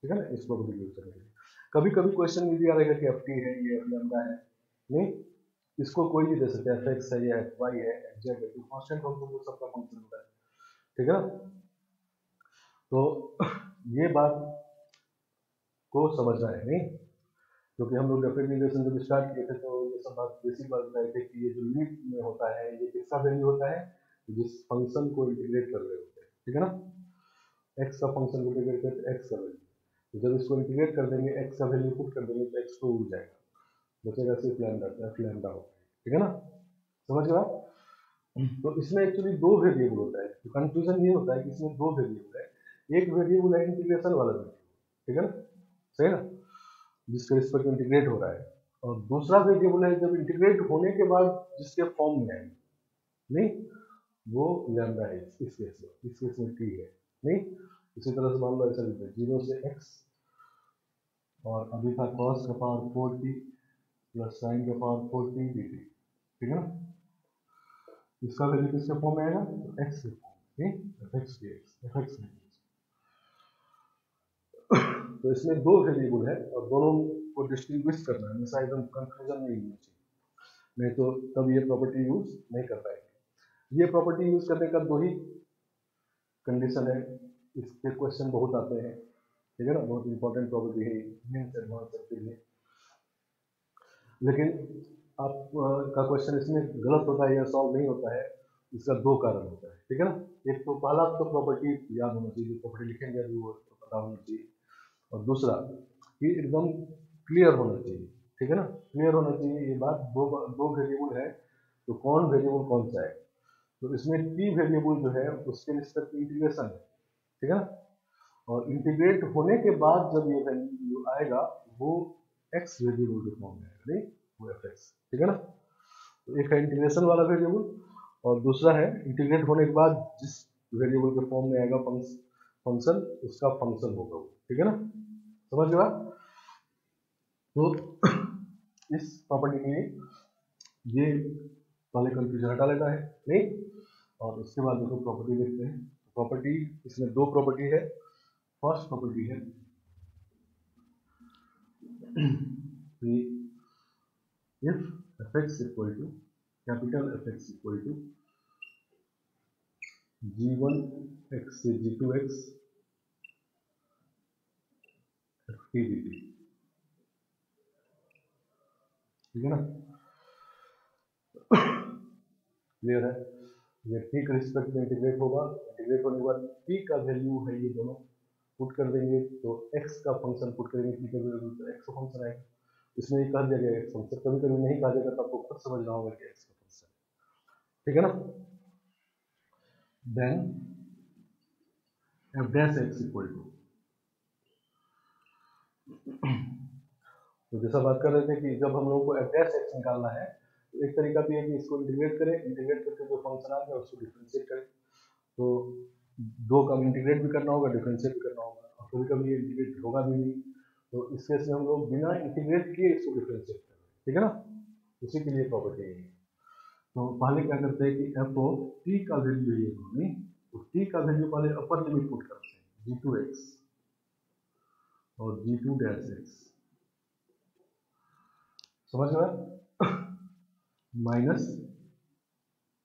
ठीक है ना। इस प्रॉपर्टी यूज करने के लिए कभी कभी क्वेश्चन में दिया रहेगा कि ft है, ये f लैम्डा है, नहीं इसको कोई भी दे सकते हैं, fx है या fy है fz है, तो कांस्टेंट फंक्शन वो सबका फंक्शन होता है, ठीक है ना। तो ये बात को समझना है, नहीं क्योंकि हम लोग डेफिनेट इंटीग्रेशन जब स्टार्ट किए थे तो ये सब बात बेसिक बात बताई थी कि ये जो लिमिट में होता है ये किसका वैल्यू होता है, जिस फंक्शन को इंटीग्रेट कर रहे होते हैं, ठीक है ना, x का फंक्शन को इंटीग्रेट करते x का वैल्यू, तो जब इसको इंटीग्रेट कर देंगे x का वैल्यू पुट कर देंगे तो x तो उड़ जाएगा, बचेगा सिर्फ लैम्डा, f लैम्डा होता है, ठीक है ना, समझ गए आप। तो इसमें एक्चुअली दो वेरिएबल होता है, तो कंफ्यूजन ये होता है कि इसमें दो वेरिएबल है, एक वेरिएबल है इंटीग्रेशन वाला वेरिएबल, ठीक है ना, सही ना, जिसके रिस्पेक्ट में इंटीग्रेट हो रहा है, और दूसरा वेरिएबल है जब इंटीग्रेट होने के बाद जिसके फॉर्म में आएगी, नहीं वो लैम्डा है इस केस में t है, नहीं इसी तरह से मान लो ऐसा लिखते हैं 0 से x और अभी था cos का पावर 4t प्लस sin का पावर 4t dt, ठीक है ना, इसका वैल्यू किसके फॉर्म में आएगा, तो x के फॉर्म में, fx dx, fx dx। तो इसमें दो वेरिएबल है और दोनों को डिस्टिंग्विश करना है, हमेशा एकदम कंफ्यूजन नहीं होना चाहिए, नहीं तो तब ये प्रॉपर्टी यूज नहीं कर पाएंगे। ये प्रॉपर्टी यूज करने का दो ही कंडीशन है, इसके क्वेश्चन बहुत आते हैं, ठीक है ना, बहुत इंपॉर्टेंट प्रॉपर्टी है मेंस एडवांस के लिए। लेकिन आप का क्वेश्चन इसमें गलत होता है या सॉल्व नहीं होता है, इसका दो कारण होता है, ठीक है ना। एक तो पहला तो प्रॉपर्टी याद होना चाहिए, जो प्रॉपर्टी लिखेंगे अभी वो पता होना चाहिए, और दूसरा कि एकदम क्लियर होना चाहिए, ठीक है ना, क्लियर होना चाहिए ये बात। दो वेरिएबल है तो कौन वेरिएबल कौन सा है, तो इसमें टी वेरिएबल जो है उसके रिस्पेक्ट इंटीग्रेशन है, ठीक है ना, और इंटीग्रेट होने के बाद जब ये वैल्यू आएगा वो एक्स वेरिएबल के फॉर्म में आएगा, नहीं वो एफ एक्स, ठीक है ना। तो एक है इंटीग्रेशन वाला वेरिएबल और दूसरा है इंटीग्रेट होने के बाद जिस वेरिएबल के फॉर्म में आएगा फंक्शन, उसका फंक्शन होगा वो, ठीक है ना, समझ गए आप। तो इस प्रॉपर्टी के लिए ये पहले कंफ्यूजन हटा लेना है, नहीं, और उसके बाद देखो प्रॉपर्टी देखते हैं। प्रॉपर्टी इसमें दो प्रॉपर्टी है। फर्स्ट प्रॉपर्टी है कि if fx equal to capital Fx equal to g1x से g2x ft dt, ठीक है ना, क्लियर है। ये t के रिस्पेक्ट में इंटीग्रेट होगा, इंटीग्रेट होने के बाद t का वैल्यू है ये दोनों पुट कर देंगे, तो x का फंक्शन पुट करेंगे, t का वैल्यू तो x का फंक्शन आएगा। इसमें ये कह दिया गया x फंक्शन, कभी कभी नहीं कहा जाएगा तो आपको खुद समझना होगा कि x का फंक्शन, ठीक है ना। Then f dash x equal to, तो जैसा बात कर रहे थे कि जब हम लोगों को f dash x निकालना है तो एक तरीका तो ये कि इसको इंटीग्रेट करें, इंटीग्रेट करके जो फंक्शन आ गया उसको डिफरेंशिएट करें। तो दो का इंटीग्रेट भी करना होगा, डिफरेंशिएट भी करना होगा, और कभी कभी ये इंटीग्रेट होगा भी नहीं, तो इस केस में हम लोग बिना इंटीग्रेट किए इसको डिफरेंशिएट करें, ठीक है ना, उसी के लिए प्रॉपर्टी है। तो पहले क्या करते हैं कि एफ ओ टी का वैल्यू है ये नहीं, तो टी का वैल्यू पहले अपर लिमिट पुट करते हैं g2x और g2 डैश x, समझ में, माइनस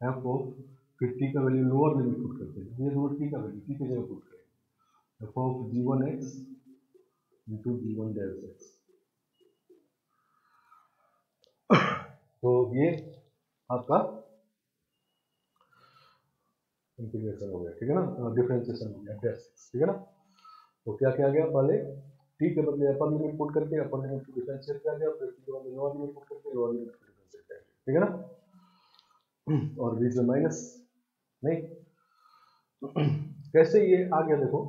एफ ओ फिर टी का वैल्यू लोअर लिमिट पुट करते हैं, ये लोअर टी का वैल्यू टी की जगह पुट करें, F of g1x into g1 dash x, तो ये आपका इंटीग्रेशन हो गया, ठीक है ना, डिफरेंशिएशन हो गया डैश x, ठीक है ना। तो क्या किया गया, पहले टी के बदले अपर लिमिट पुट करके अपर लिमिट को डिफरेंशिएट किया गया, फिर टी के बदले लोअर लिमिट पुट करके लोअर लिमिट को डिफरेंशिएट किया गया, ठीक है ना, और बीच में माइनस नहीं। कैसे ये आ गया देखो,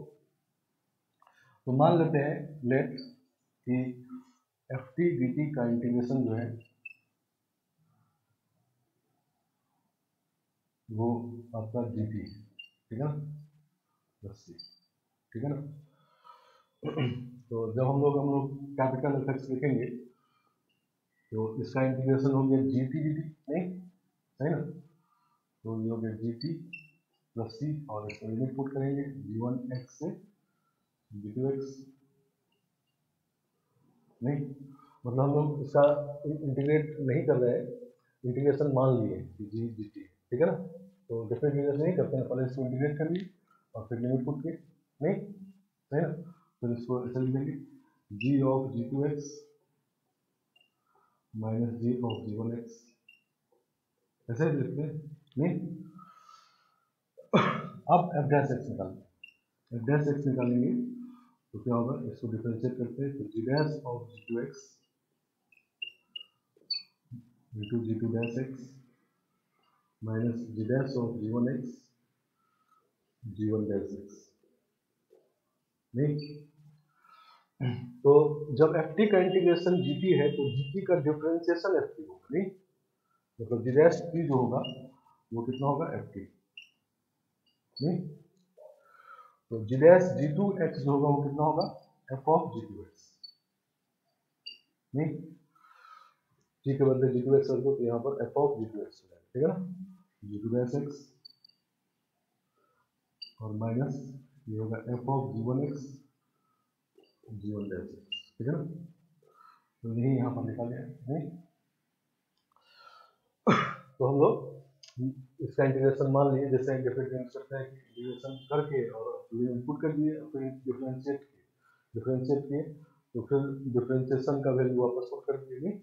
तो मान लेते हैं लेट कि एफ टी डी टी का इंटीग्रेशन जो है वो आपका जी टी, ठीक है ना, बस ठीक है ना। तो जब हम लोग कैपिटल एफ लिखेंगे तो इसका इंटीग्रेशन हो गया जी टी डी टी, नहीं सही ना, तो ये हो गया जी टी प्लस सी, और इसको लिमिट पुट करेंगे g1x से g2x, नहीं, मतलब हम लोग इसका इंटीग्रेट नहीं कर रहे हैं, इंटीग्रेशन मान लिए कि जी जी टी, ठीक है ना, तो डिफरेंट इंटीग्रेशन नहीं करते हैं, पहले इसको इंटीग्रेट कर लिए और फिर लिमिट पुट किए, नहीं सही ना, फिर इसको ऐसे लिख देंगे g of g2x minus g of g1x, ऐसे लिखते हैं, नहीं। अब एफ डैश एक्स निकालेंगे, एफ डैश एक्स निकालेंगे तो क्या होगा, इसको डिफरेंशिएट करते हैं, तो जी dash of g2x into g2 dash x minus g dash of g1x g1 dash x, नहीं। तो जब एफ टी का इंटीग्रेशन जी टी है तो जी टी का डिफरेंशिएशन एफ टी होगा, नहीं, मतलब जी डैश टी जो होगा वो कितना होगा एफ टी, नहीं, तो जी डैश जी टू एक्स जो होगा वो कितना होगा F of ji two X, नहीं, जी के बदले जी टू एक्स रख दो तो यहाँ पर f of ji two x हो जाएगा, ठीक है ना, जी टू डैश एक्स और माइनस ये होगा F of g one x G1 dash x, ठीक है ना। तो यही यहाँ पर लिखा गया है, नहीं? तो हम लोग इसका इंटीग्रेशन मान लिए, जैसे डिफरेंशिएट करते हैं, इंटीग्रेशन करके और इनपुट कर दिए, फिर डिफरेंशिएट किए, तो फिर डिफरेंशिएशन का वैल्यू वापस पुट कर दिए, नहीं?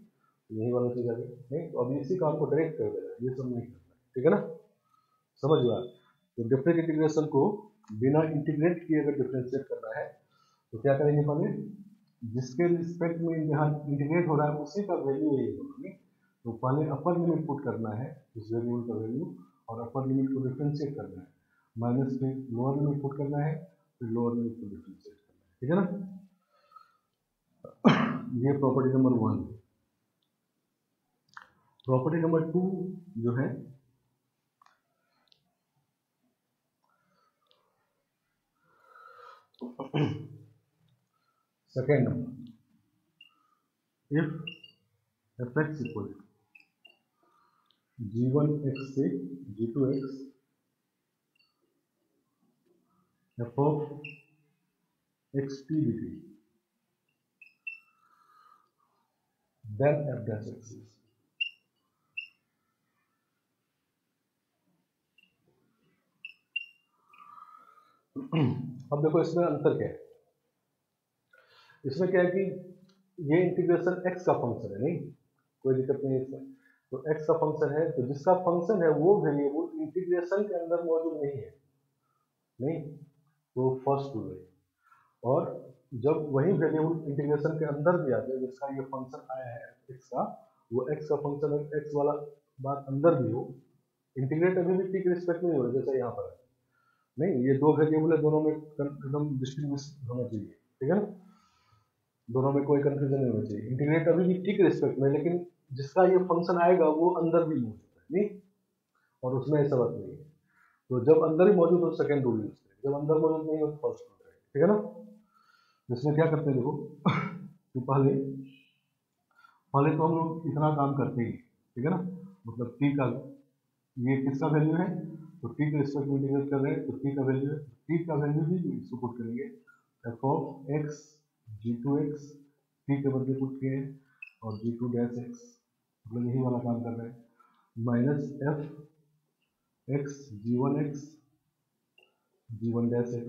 यही वाला चीज आ गया, नहीं? तो अब इसी का आपको डायरेक्ट कर देना है, ये सब नहीं करना है, ठीक है ना, समझ गया। तो डिफरेंट इंटीग्रेशन को बिना इंटीग्रेट किए अगर डिफरेंशिएट करना है तो क्या करेंगे, पहले जिसके रिस्पेक्ट में यहाँ इंटीग्रेट हो रहा है उसी का वैल्यू यही होगा, तो पहले अपर लिमिट पुट करना है उस वेरिएबल का वैल्यू, और अपर लिमिट को डिफरेंशिएट करना है, माइनस फिर लोअर लिमिट पुट करना है, फिर लोअर लिमिट को डिफरेंशिएट करना है, ठीक है ना। ये प्रॉपर्टी नंबर 1। प्रॉपर्टी नंबर 2 जो है, second number, if f x equal G1 x से G2 x f of x t dt, then f dash x is, अब देखो इसमें अंतर क्या है, इसमें क्या है कि ये इंटीग्रेशन x का फंक्शन है, नहीं? कोई दिक्कत नहीं है इसमें, तो x का फंक्शन है, तो जिसका फंक्शन है वो वेरिएबल इंटीग्रेशन के अंदर मौजूद नहीं है, नहीं? तो फर्स्ट रूल है, और जब वही वेरिएबल इंटीग्रेशन के अंदर भी आ जाए, जिसका ये फंक्शन आया है x का, वो x का फंक्शन है, x वाला बात अंदर भी हो, इंटीग्रेट अभी भी t के रिस्पेक्ट में नहीं हो रहा, जैसा यहाँ पर है, नहीं? ये दो वेरिएबल है, दोनों में एकदम डिस्टिंग्विश होना चाहिए, ठीक है ना, दोनों में कोई कंफ्यूजन नहीं होना चाहिए, इंटीग्रेट अभी भी t के रिस्पेक्ट में, लेकिन जिसका ये फंक्शन आएगा वो अंदर भी मौजूद है, नहीं? और उसमें ऐसा बात नहीं है, तो जब अंदर ही मौजूद हो सेकेंड रूल यूज करें, जब अंदर मौजूद नहीं हो तो फर्स्ट रूल करें, ठीक है ना। जिसमें क्या करते हैं देखो, तो पहले तो हम लोग इतना काम करते ही, ठीक है ना, मतलब t का ये किसका वैल्यू है, तो t के रिस्पेक्ट में इंटीग्रेट कर रहे हैं, तो t का वैल्यू है, t का वैल्यू भी इसको पुट करेंगे, f of x G2x t के बदले पुट किए हैं, और G2 डैश x, मतलब यही वाला काम कर रहे हैं, minus f x G1x G1 dash x,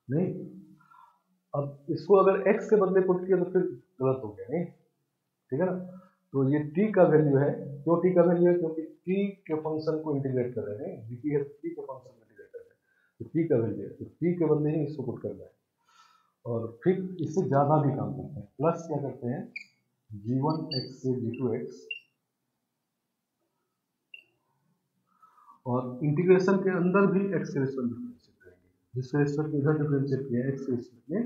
नहीं? अब इसको अगर x के बदले पुट किया तो फिर गलत हो गया, नहीं? ठीक है ना, तो ये t का वैल्यू है, क्यों t का वैल्यू है, क्योंकि t के फंक्शन को इंटीग्रेट कर रहे हैं, dt है t के फंक्शन को इंटीग्रेट कर रहे हैं, तो t का वैल्यू है, तो t के बदले ही इसको पुट करना है, और फिर इससे ज्यादा भी काम करते हैं, प्लस क्या करते हैं, G1x से G2x, और इंटीग्रेशन के अंदर भी x के रिस्पेक्ट डिफरेंशिएट करेंगे, जिसके रिस्पेक्ट में इधर डिफरेंशिएट किया है x के रिस्पेक्ट में,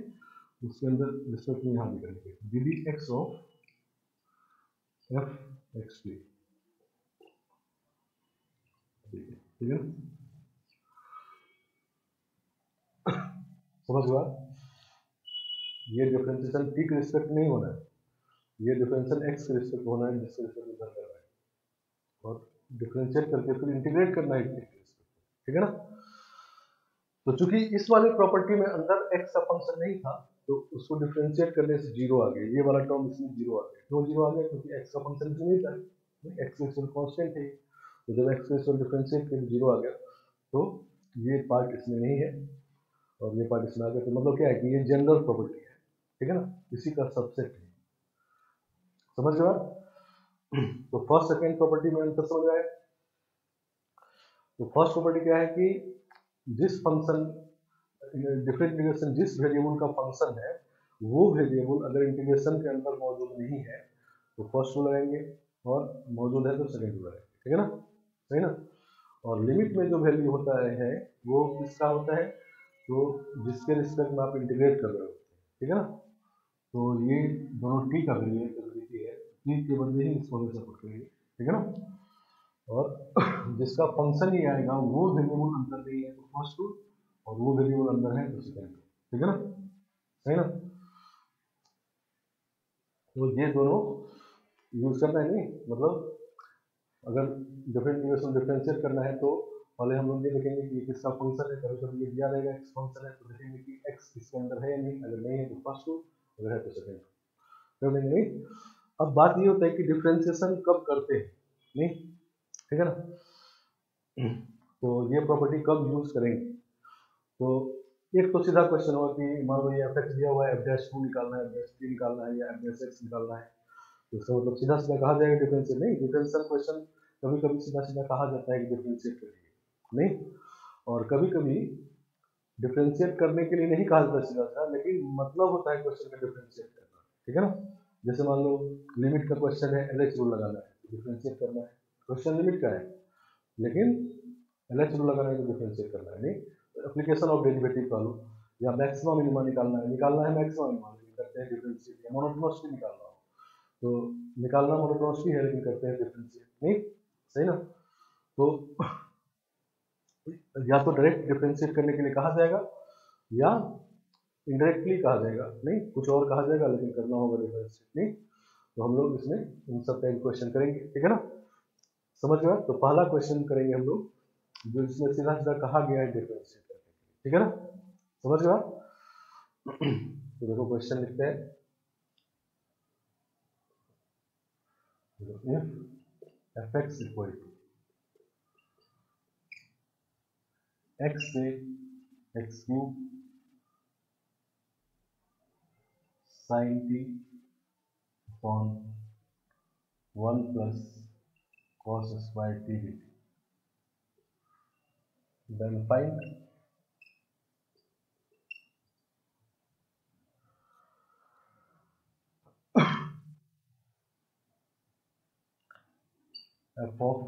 उसके अंदर रिस्पेक्ट में यहाँ भी करेंगे, ddx of f x t, ठीक है, समझ हुआ। ये डिफरेंशिएशन t के रिस्पेक्ट नहीं होना है, ये डिफरेंशिएशन x के रिस्पेक्ट होना है, जिसके रिस्पेक्ट इधर कर रहा है, और डिफरेंशिएट करके फिर इंटीग्रेट करना है t के रिस्पेक्ट, ठीक है ना। तो चूंकि इस वाले प्रॉपर्टी में अंदर x का फंक्शन नहीं था, तो उसको डिफरेंशिएट करने से जीरो आ गया, ये वाला टर्म इसमें जीरो आ गया, क्यों जीरो आ गया, क्योंकि x का फंक्शन इसमें नहीं था, x के रिस्पेक्ट कांस्टेंट है, तो जब x के रिस्पेक्ट डिफरेंशिएट करके जीरो आ गया, तो ये पार्ट इसमें नहीं है और ये पार्ट इसमें आ गया, तो मतलब क्या है कि ये जनरल प्रॉपर्टी है, ठीक है ना, इसी का सबसेट है, समझ गए आप। तो फर्स्ट सेकेंड प्रॉपर्टी में अंतर समझ आए। तो फर्स्ट प्रॉपर्टी क्या है कि जिस फंक्शन डिफरेंट इंटीग्रेशन जिस वेरिएबल का फंक्शन है वो वेरिएबल अगर इंटीग्रेशन के अंदर मौजूद नहीं है तो फर्स्ट रूल लगाएंगे, और मौजूद है तो सेकेंड रूल लगाएंगे, ठीक है ना, सही ना। और लिमिट में जो वैल्यू होता है वो किसका होता है, तो जिसके रिस्पेक्ट में आप इंटीग्रेट कर रहे हो, ठीक है ना, तो ये दोनों t का वैल्यू है, t के बदले ही इसको हमेशा पुट करेंगे, ठीक है ना, और जिसका फंक्शन ही आएगा वो वेरिएबल अंदर नहीं है तो फर्स्ट रूल, और वो वेरिएबल अंदर है तो सेकेंड रूल, ठीक है ना, सही ना। तो ये दोनों यूज करना है, नहीं मतलब अगर डिफरेंट इंटीग्रेशन डिफरेंशिएट करना है तो पहले हम लोग ये देखेंगे कि ये किसका फंक्शन है। कभी कभी ये दिया रहेगा एक्स फंक्शन है तो देखेंगे कि एक्स इसके अंदर है या नहीं, अगर नहीं है तो फर्स्ट रूल, अगर है तो सेकंड रूल, कर देंगे नहीं। अब बात ये होता है कि डिफ्रेंसिएशन कब करते हैं, नहीं, ठीक है ना। तो ये प्रॉपर्टी कब यूज करेंगे, तो एक तो सीधा क्वेश्चन होगा कि मान लो ये एफ एक्स दिया हुआ है, एफ डैश टू निकालना है, एफ डैश थ्री निकालना है, या एफ डैश एक्स निकालना है, तो इसका मतलब सीधा सीधा कहा जाएगा डिफरेंशियल, नहीं डिफरेंशियल क्वेश्चन कभी कभी सीधा सीधा कहा जाता है कि डिफरेंशिएट करिए, नहीं, और कभी कभी डिफरेंशिएट करने के लिए नहीं कहा जाता सीधा सा, लेकिन मतलब होता है क्वेश्चन का डिफरेंशिएट करना, ठीक है ना। जैसे मान लो लिमिट का क्वेश्चन है, एलएच रूल लगाना है, डिफरेंशिएट करना है, क्वेश्चन लिमिट का है, लेकिन एलएच रूल लगाना है तो डिफरेंशिएट करना है, नहीं, एप्लीकेशन ऑफ डेरिवेटिव का लो, या मैक्सिमम मिनिमा निकालना है मैक्सिमम मिनिमा, करते हैं डिफरेंशिएट, या मोनोटोनोसिटी निकालना हो तो निकालना मोनोटोनोसिटी है, लेकिन करते हैं डिफरेंशिएट, नहीं, सही ना। तो या तो डायरेक्ट डिफरेंशिएट करने के लिए कहा जाएगा, या इनडायरेक्टली कहा जाएगा, नहीं कुछ और कहा जाएगा लेकिन करना होगा डिफरेंशिएट, नहीं। तो हम लोग इसमें इन सब टाइप क्वेश्चन करेंगे, ठीक है ना, समझ गया। तो पहला क्वेश्चन करेंगे हम लोग जो इसमें सीधा सीधा कहा गया है डिफरेंशिएट करने के लिए, ठीक है ना, समझ गया। तो देखो क्वेश्चन लिखते हैं, if f x equal to x से x cube sine t upon 1 plus cos square t dt, then find f of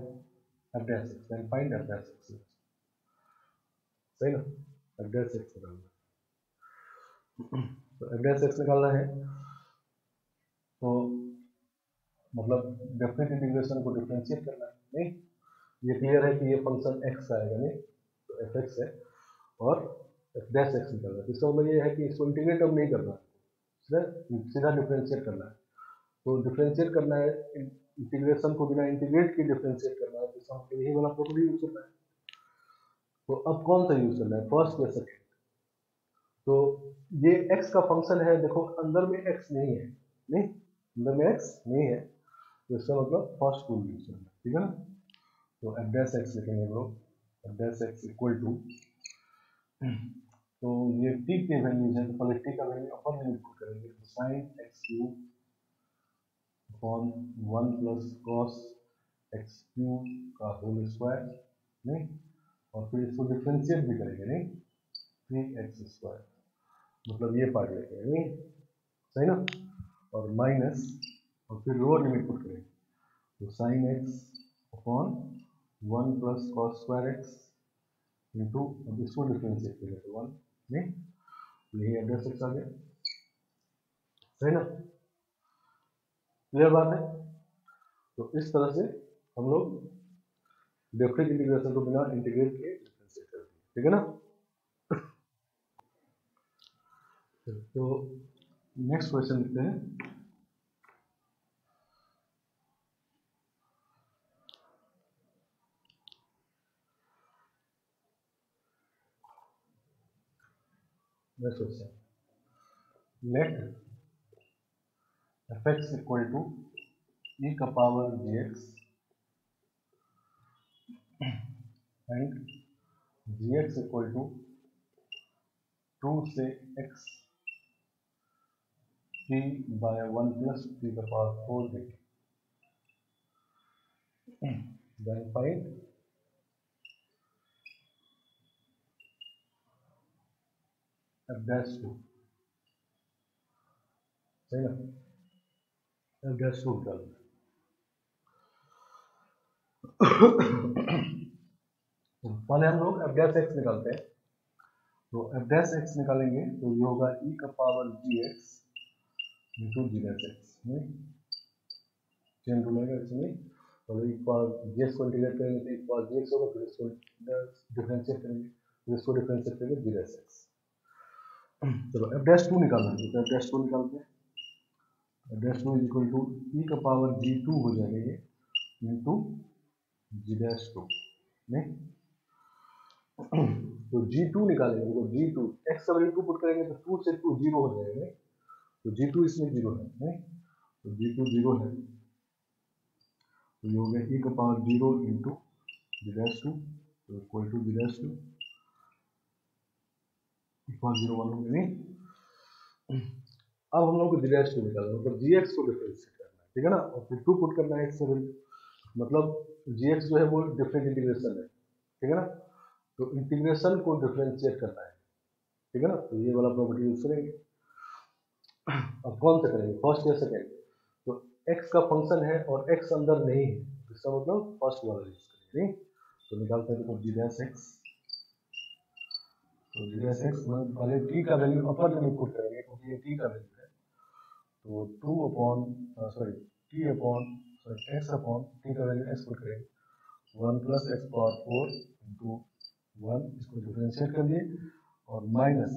f dash x, then find f dash x, सही ना, f dash x निकालना है, तो f dash x निकालना है, तो मतलब डेफिनेट इंटीग्रेशन को डिफरेंशिएट करना है, नहीं, ये क्लियर है कि ये फंक्शन x आएगा, नहीं, तो एफ एक्स है और एफ डैश एक्स निकालना है, तो इसका मतलब ये है कि इसको इंटीग्रेट अब नहीं करना है, सीधा डिफरेंशिएट करना है, तो डिफरेंशिएट करना है, इंटीग्रेशन को बिना इंटीग्रेट के डिफरेंशिएट करना है, तो इसका मतलब यही वाला प्रॉपर्टी यूज करना है। तो अब कौन सा यूज करना है, फर्स्ट या सेकेंड, तो ये x का फंक्शन है, देखो अंदर में x नहीं है, नहीं अंदर में x नहीं है, तो इसका मतलब फर्स्ट रूल यूज करना है, ठीक है ना। तो एफ डैश एक्स लिखेंगे हम लोग, f dash x equal to, तो ये t के वैल्यूज है, तो पहले t का वैल्यू अपन लिमिट पुट करेंगे, तो sine x cube upon 1 plus cos x cube का होल स्क्वायर, नहीं, और फिर इसको डिफरेंशिएट भी करेंगे, नहीं 3x स्क्वायर, मतलब ये पार्ट लेते हैं, नहीं, सही ना, और माइनस, और फिर लोअर लिमिट पुट करेंगे, तो sine x upon 1 plus cos square x into, अब इसको डिफरेंशिएट करेंगे तो 1, नहीं, यही एड्रेस एक्स आ गया, सही ना, क्लियर बात है। तो इस तरह से हम लोग डेफिनेट इंटीग्रेशन को बिना इंटीग्रेट किए डिफरेंशिएट कर दिए, ठीक है ना। तो नेक्स्ट क्वेश्चन लिखते हैं, next question, let f x equal to e का power gx and gx equal to 2 से x 3 बाय 1 प्लस t का power 4 dt, then find f dash 2, सही ना, f dash 2 निकालना पहले हम लोग f dash x निकालते हैं, तो f dash x निकालेंगे तो ये होगा e का पावर gx इंटू जी डैश एक्स, चेन रूल है इसमें, और एक बार gx को इंटीग्रेट करेंगे तो एक बार gx होगा, फिर इसको डिफरेंशिएट करेंगे, फिर इसको डिफरेंशिएट करेंगे जी डैश एक्स। चलो f dash 2 निकालना है, तो f dash 2 निकालते हैं, f dash 2 equal to e का पावर g2 हो जाएगा ये इंटू जी डैश 2, नहीं, तो G2 निकालेंगे, तो G2 x का वैल्यू 2 पुट करेंगे तो 2 से 2 0 हो जाएगा, तो G2 इसमें 0 है, नहीं तो G2 0 है, तो ये हो गया e का पावर 0 इंटू g-2 तो इक्वल टू g-2 इक्वल 0 1 हो गया, नहीं। अब हम लोग को g-2 निकालना है, मतलब gx को डिफरेंशिएट करना है, ठीक है ना, और फिर 2 पुट करना है x से वैल्यू, मतलब gx जो है वो डिफरेंट इंटीग्रेशन है, ठीक है ना, तो इंटीग्रेशन को डिफरेंशिएट करना है, ठीक है ना, तो ये वाला प्रॉपर्टी यूज करेंगे। अब कौन सा करेंगे, फर्स्ट या सेकेंड, तो x का फंक्शन है और x अंदर नहीं है, इसका मतलब फर्स्ट वाला यूज करेंगे, नहीं तो निकालते हैं, तो g-x, तो g-x पहले t का वैल्यू अपर लिमिट पुट करेंगे क्योंकि ये t का वैल्यू है, तो 2 अपॉन x अपॉन t का वैल्यू x पुट करेंगे, 1 प्लस x पावर 4 इंटू 1, इसको डिफरेंशिएट कर दिए, और माइनस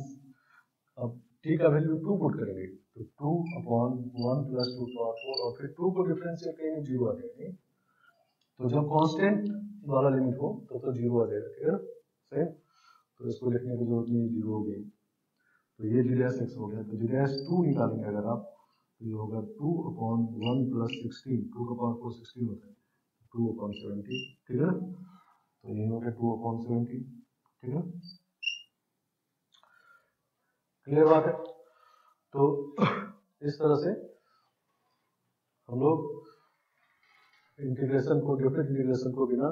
अब t का वैल्यू 2 पुट करेंगे, तो 2 अपॉन 1 प्लस 2 पावर 4, और फिर 2 को डिफरेंशिएट करेंगे 0 आ जाएगा, तो जब कांस्टेंट वाला लिमिट हो तो 0 आ जाएगा, ठीक है ना, सही, तो इसको लिखने की जरूरत नहीं, 0 हो गई, तो ये g-x हो गया, तो g-2 निकालेंगे अगर आप, तो ये होगा 2 अपॉन 1 प्लस 16, 2 का पावर 4 16 होता है, 2 अपॉन 70, ठीक है ना, तो ये हो गया 2 अपॉन 70, ठीक है, क्लियर बात है। तो इस तरह से हम लोग इंटीग्रेशन को, डिफरेंट इंटीग्रेशन को बिना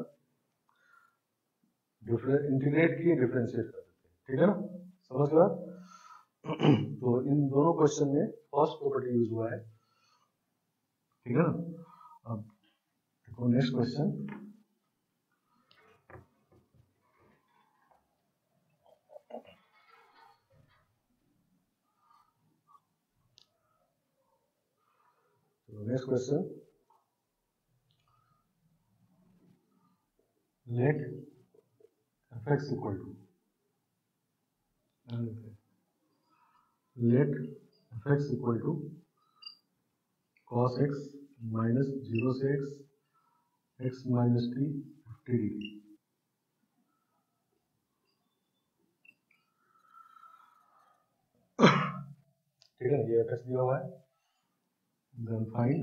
इंटीग्रेट किए डिफरेंशिएट कर देते हैं, ठीक है ना, समझ गया। तो इन दोनों क्वेश्चन में फर्स्ट प्रॉपर्टी यूज हुआ है, ठीक है ना। अब देखो next question, next question, let fx equal to, let fx equal to cos x minus 0 से x माइनस t 50 डिग्री, ठीक है, ये fx दिया हुआ है, then find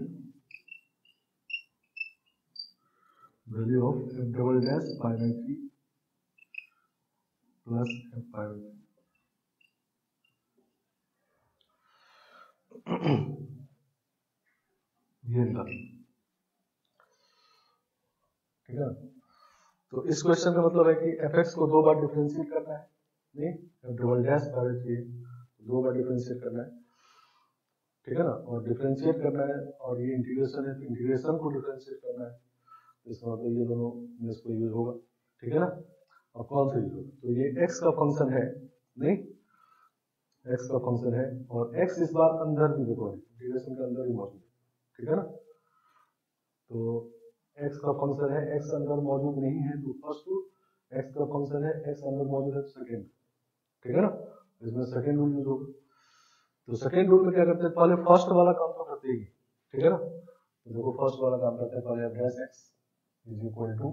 value of f double dash pi by 3 plus f pi by 3, ये निकाल, ठीक है। तो इस क्वेश्चन का मतलब है कि fx को 2 बार डिफरेंशिएट करना है, नहीं f double dash pi by 3 2 bar differentiate करना है, ठीक है ना, और डिफरेंशिएट करना है, और ये इंटीग्रेशन है तो इंटीग्रेशन को डिफरेंशिएट करना है, तो इसका मतलब ये दोनों में इसको यूज होगा, ठीक है ना। और कौन सा यूज होगा, तो ये x का फंक्शन है, नहीं x का फंक्शन है, और x इस बार अंदर भी देखो इंटीग्रेशन के अंदर ही मौजूद है, ठीक है ना, तो x का फंक्शन है, x अंदर मौजूद नहीं है तो फर्स्ट रूल, x का फंक्शन है, x अंदर मौजूद है तो सेकेंड, ठीक है ना, इसमें सेकेंड रूल यूज होगा। तो सेकेंड रूल में क्या करते हैं, पहले फर्स्ट वाला काम तो करते ही, ठीक है ना, तो देखो फर्स्ट वाला काम करते हैं, पहले f x is equal to,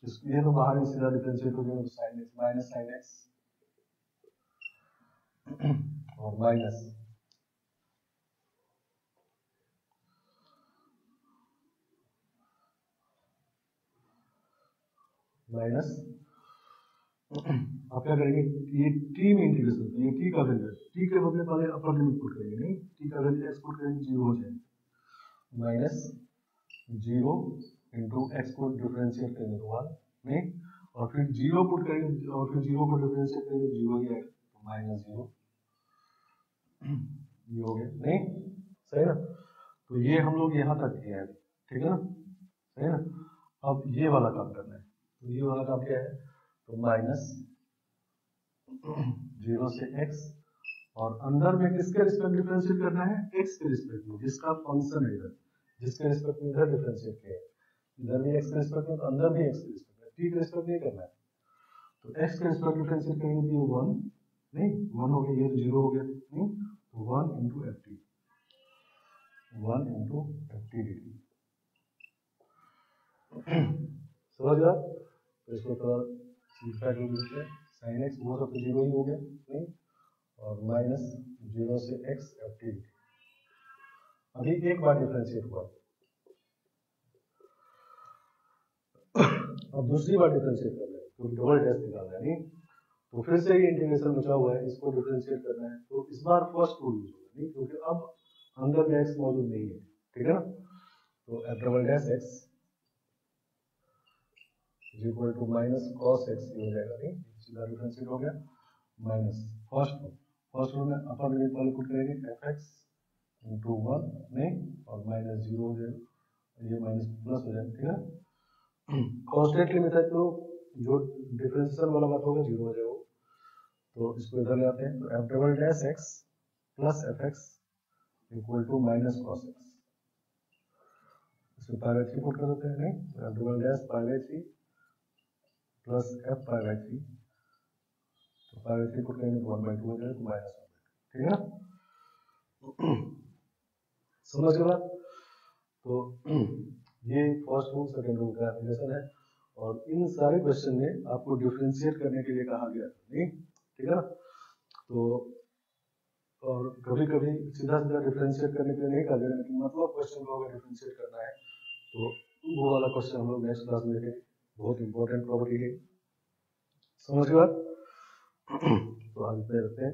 ये तो बाहर ही सीधा डिफरेंशिएट हो जाएगा, तो sin x minus sin x और माइनस माइनस आप क्या करेंगे, ये t में इंटीग्रेशन, ये t का वैल्यू है, t के बदले पहले अपर लिमिट पुट करेंगे, नहीं t का वैल्यू x पुट करेंगे 0 हो जाएगा, माइनस 0 इंटू x को डिफरेंशिएट करेंगे तो 1, नहीं और फिर 0 पुट करेंगे, और फिर 0 को डिफरेंशिएट करेंगे 0 ही आएगा, तो माइनस 0, ये हो गया, नहीं सही ना, तो ये हम लोग यहाँ तक किए हैं, ठीक है ना, सही ना। अब ये वाला काम करना है, तो ये वाला काम क्या है, तो माइनस 0 से x, और अंदर में किसके रिस्पेक्ट डिफरेंशिएट करना है, x के रिस्पेक्ट में, जिसका फंक्शन है इधर, जिसके रिस्पेक्ट में इधर डिफरेंशिएट किया है, इधर भी x के रिस्पेक्ट में, तो अंदर भी x के रिस्पेक्ट में, t के रिस्पेक्ट नहीं करना है, तो x के रिस्पेक्ट डिफरेंशिएट करेंगे तो ये 1, नहीं 1 हो गया, ये तो 0 हो गया, नहीं तो 1 into F T, 1 into F T degree, समझ गया, तो इसको थोड़ा सिंप्लीफाई करोगे साइन एक्स वो सब तो जीरो ही हो गया नहीं, और माइनस 0 से x ft। अभी एक बार डिफरेंशिएट हुआ, अब दूसरी बार डिफरेंशिएट करना है क्योंकि डबल डैश निकालना है नहीं, तो फिर से ये इंटीग्रेशन बचा हुआ है, इसको डिफरेंशिएट करना है, तो इस बार फर्स्ट रूल यूज होगा नहीं, क्योंकि अब अंदर में x मौजूद नहीं है, ठीक है ना। तो f double dash x is equal to minus cos x हो जाएगा नहीं, सीधा डिफरेंशिएट हो गया, माइनस फर्स्ट रूल में अपर लिमिट वाले पुट करेंगे fx इंटू 1 नहीं, और माइनस 0 हो जाएगा, ये माइनस प्लस हो जाएगा, ठीक है। कांस्टेंट लिमिट है तो जो डिफरेंशियल वाला बात होगा 0 हो जाएगा, तो इसको इधर ले आते हैं, तो f double dash x plus fx equal to minus cos x, इसको पाई बाई 3 पुट कर देते हैं नहीं, f double dash pi by 3 plus f pi by 3, तो पाई बाई 3 पुट करेंगे तो 1/2 हो जाएगा, तो माइनस 1/2, ठीक है ना। समझ गए बात। तो ये फर्स्ट रूल सेकंड रूल का एप्लीकेशन है, और इन सारे क्वेश्चन में आपको डिफरेंशिएट करने के लिए कहा गया नहीं, ठीक है ना। तो और कभी कभी सीधा सीधा डिफरेंशिएट करने के लिए नहीं कहा जाएगा, लेकिन मतलब क्वेश्चन को अगर डिफरेंशिएट करना है तो वो वाला क्वेश्चन हम लोग नेक्स्ट क्लास में देखेंगे, बहुत इंपॉर्टेंट प्रॉपर्टी है, समझ गए बात। तो आज इतना रखते हैं।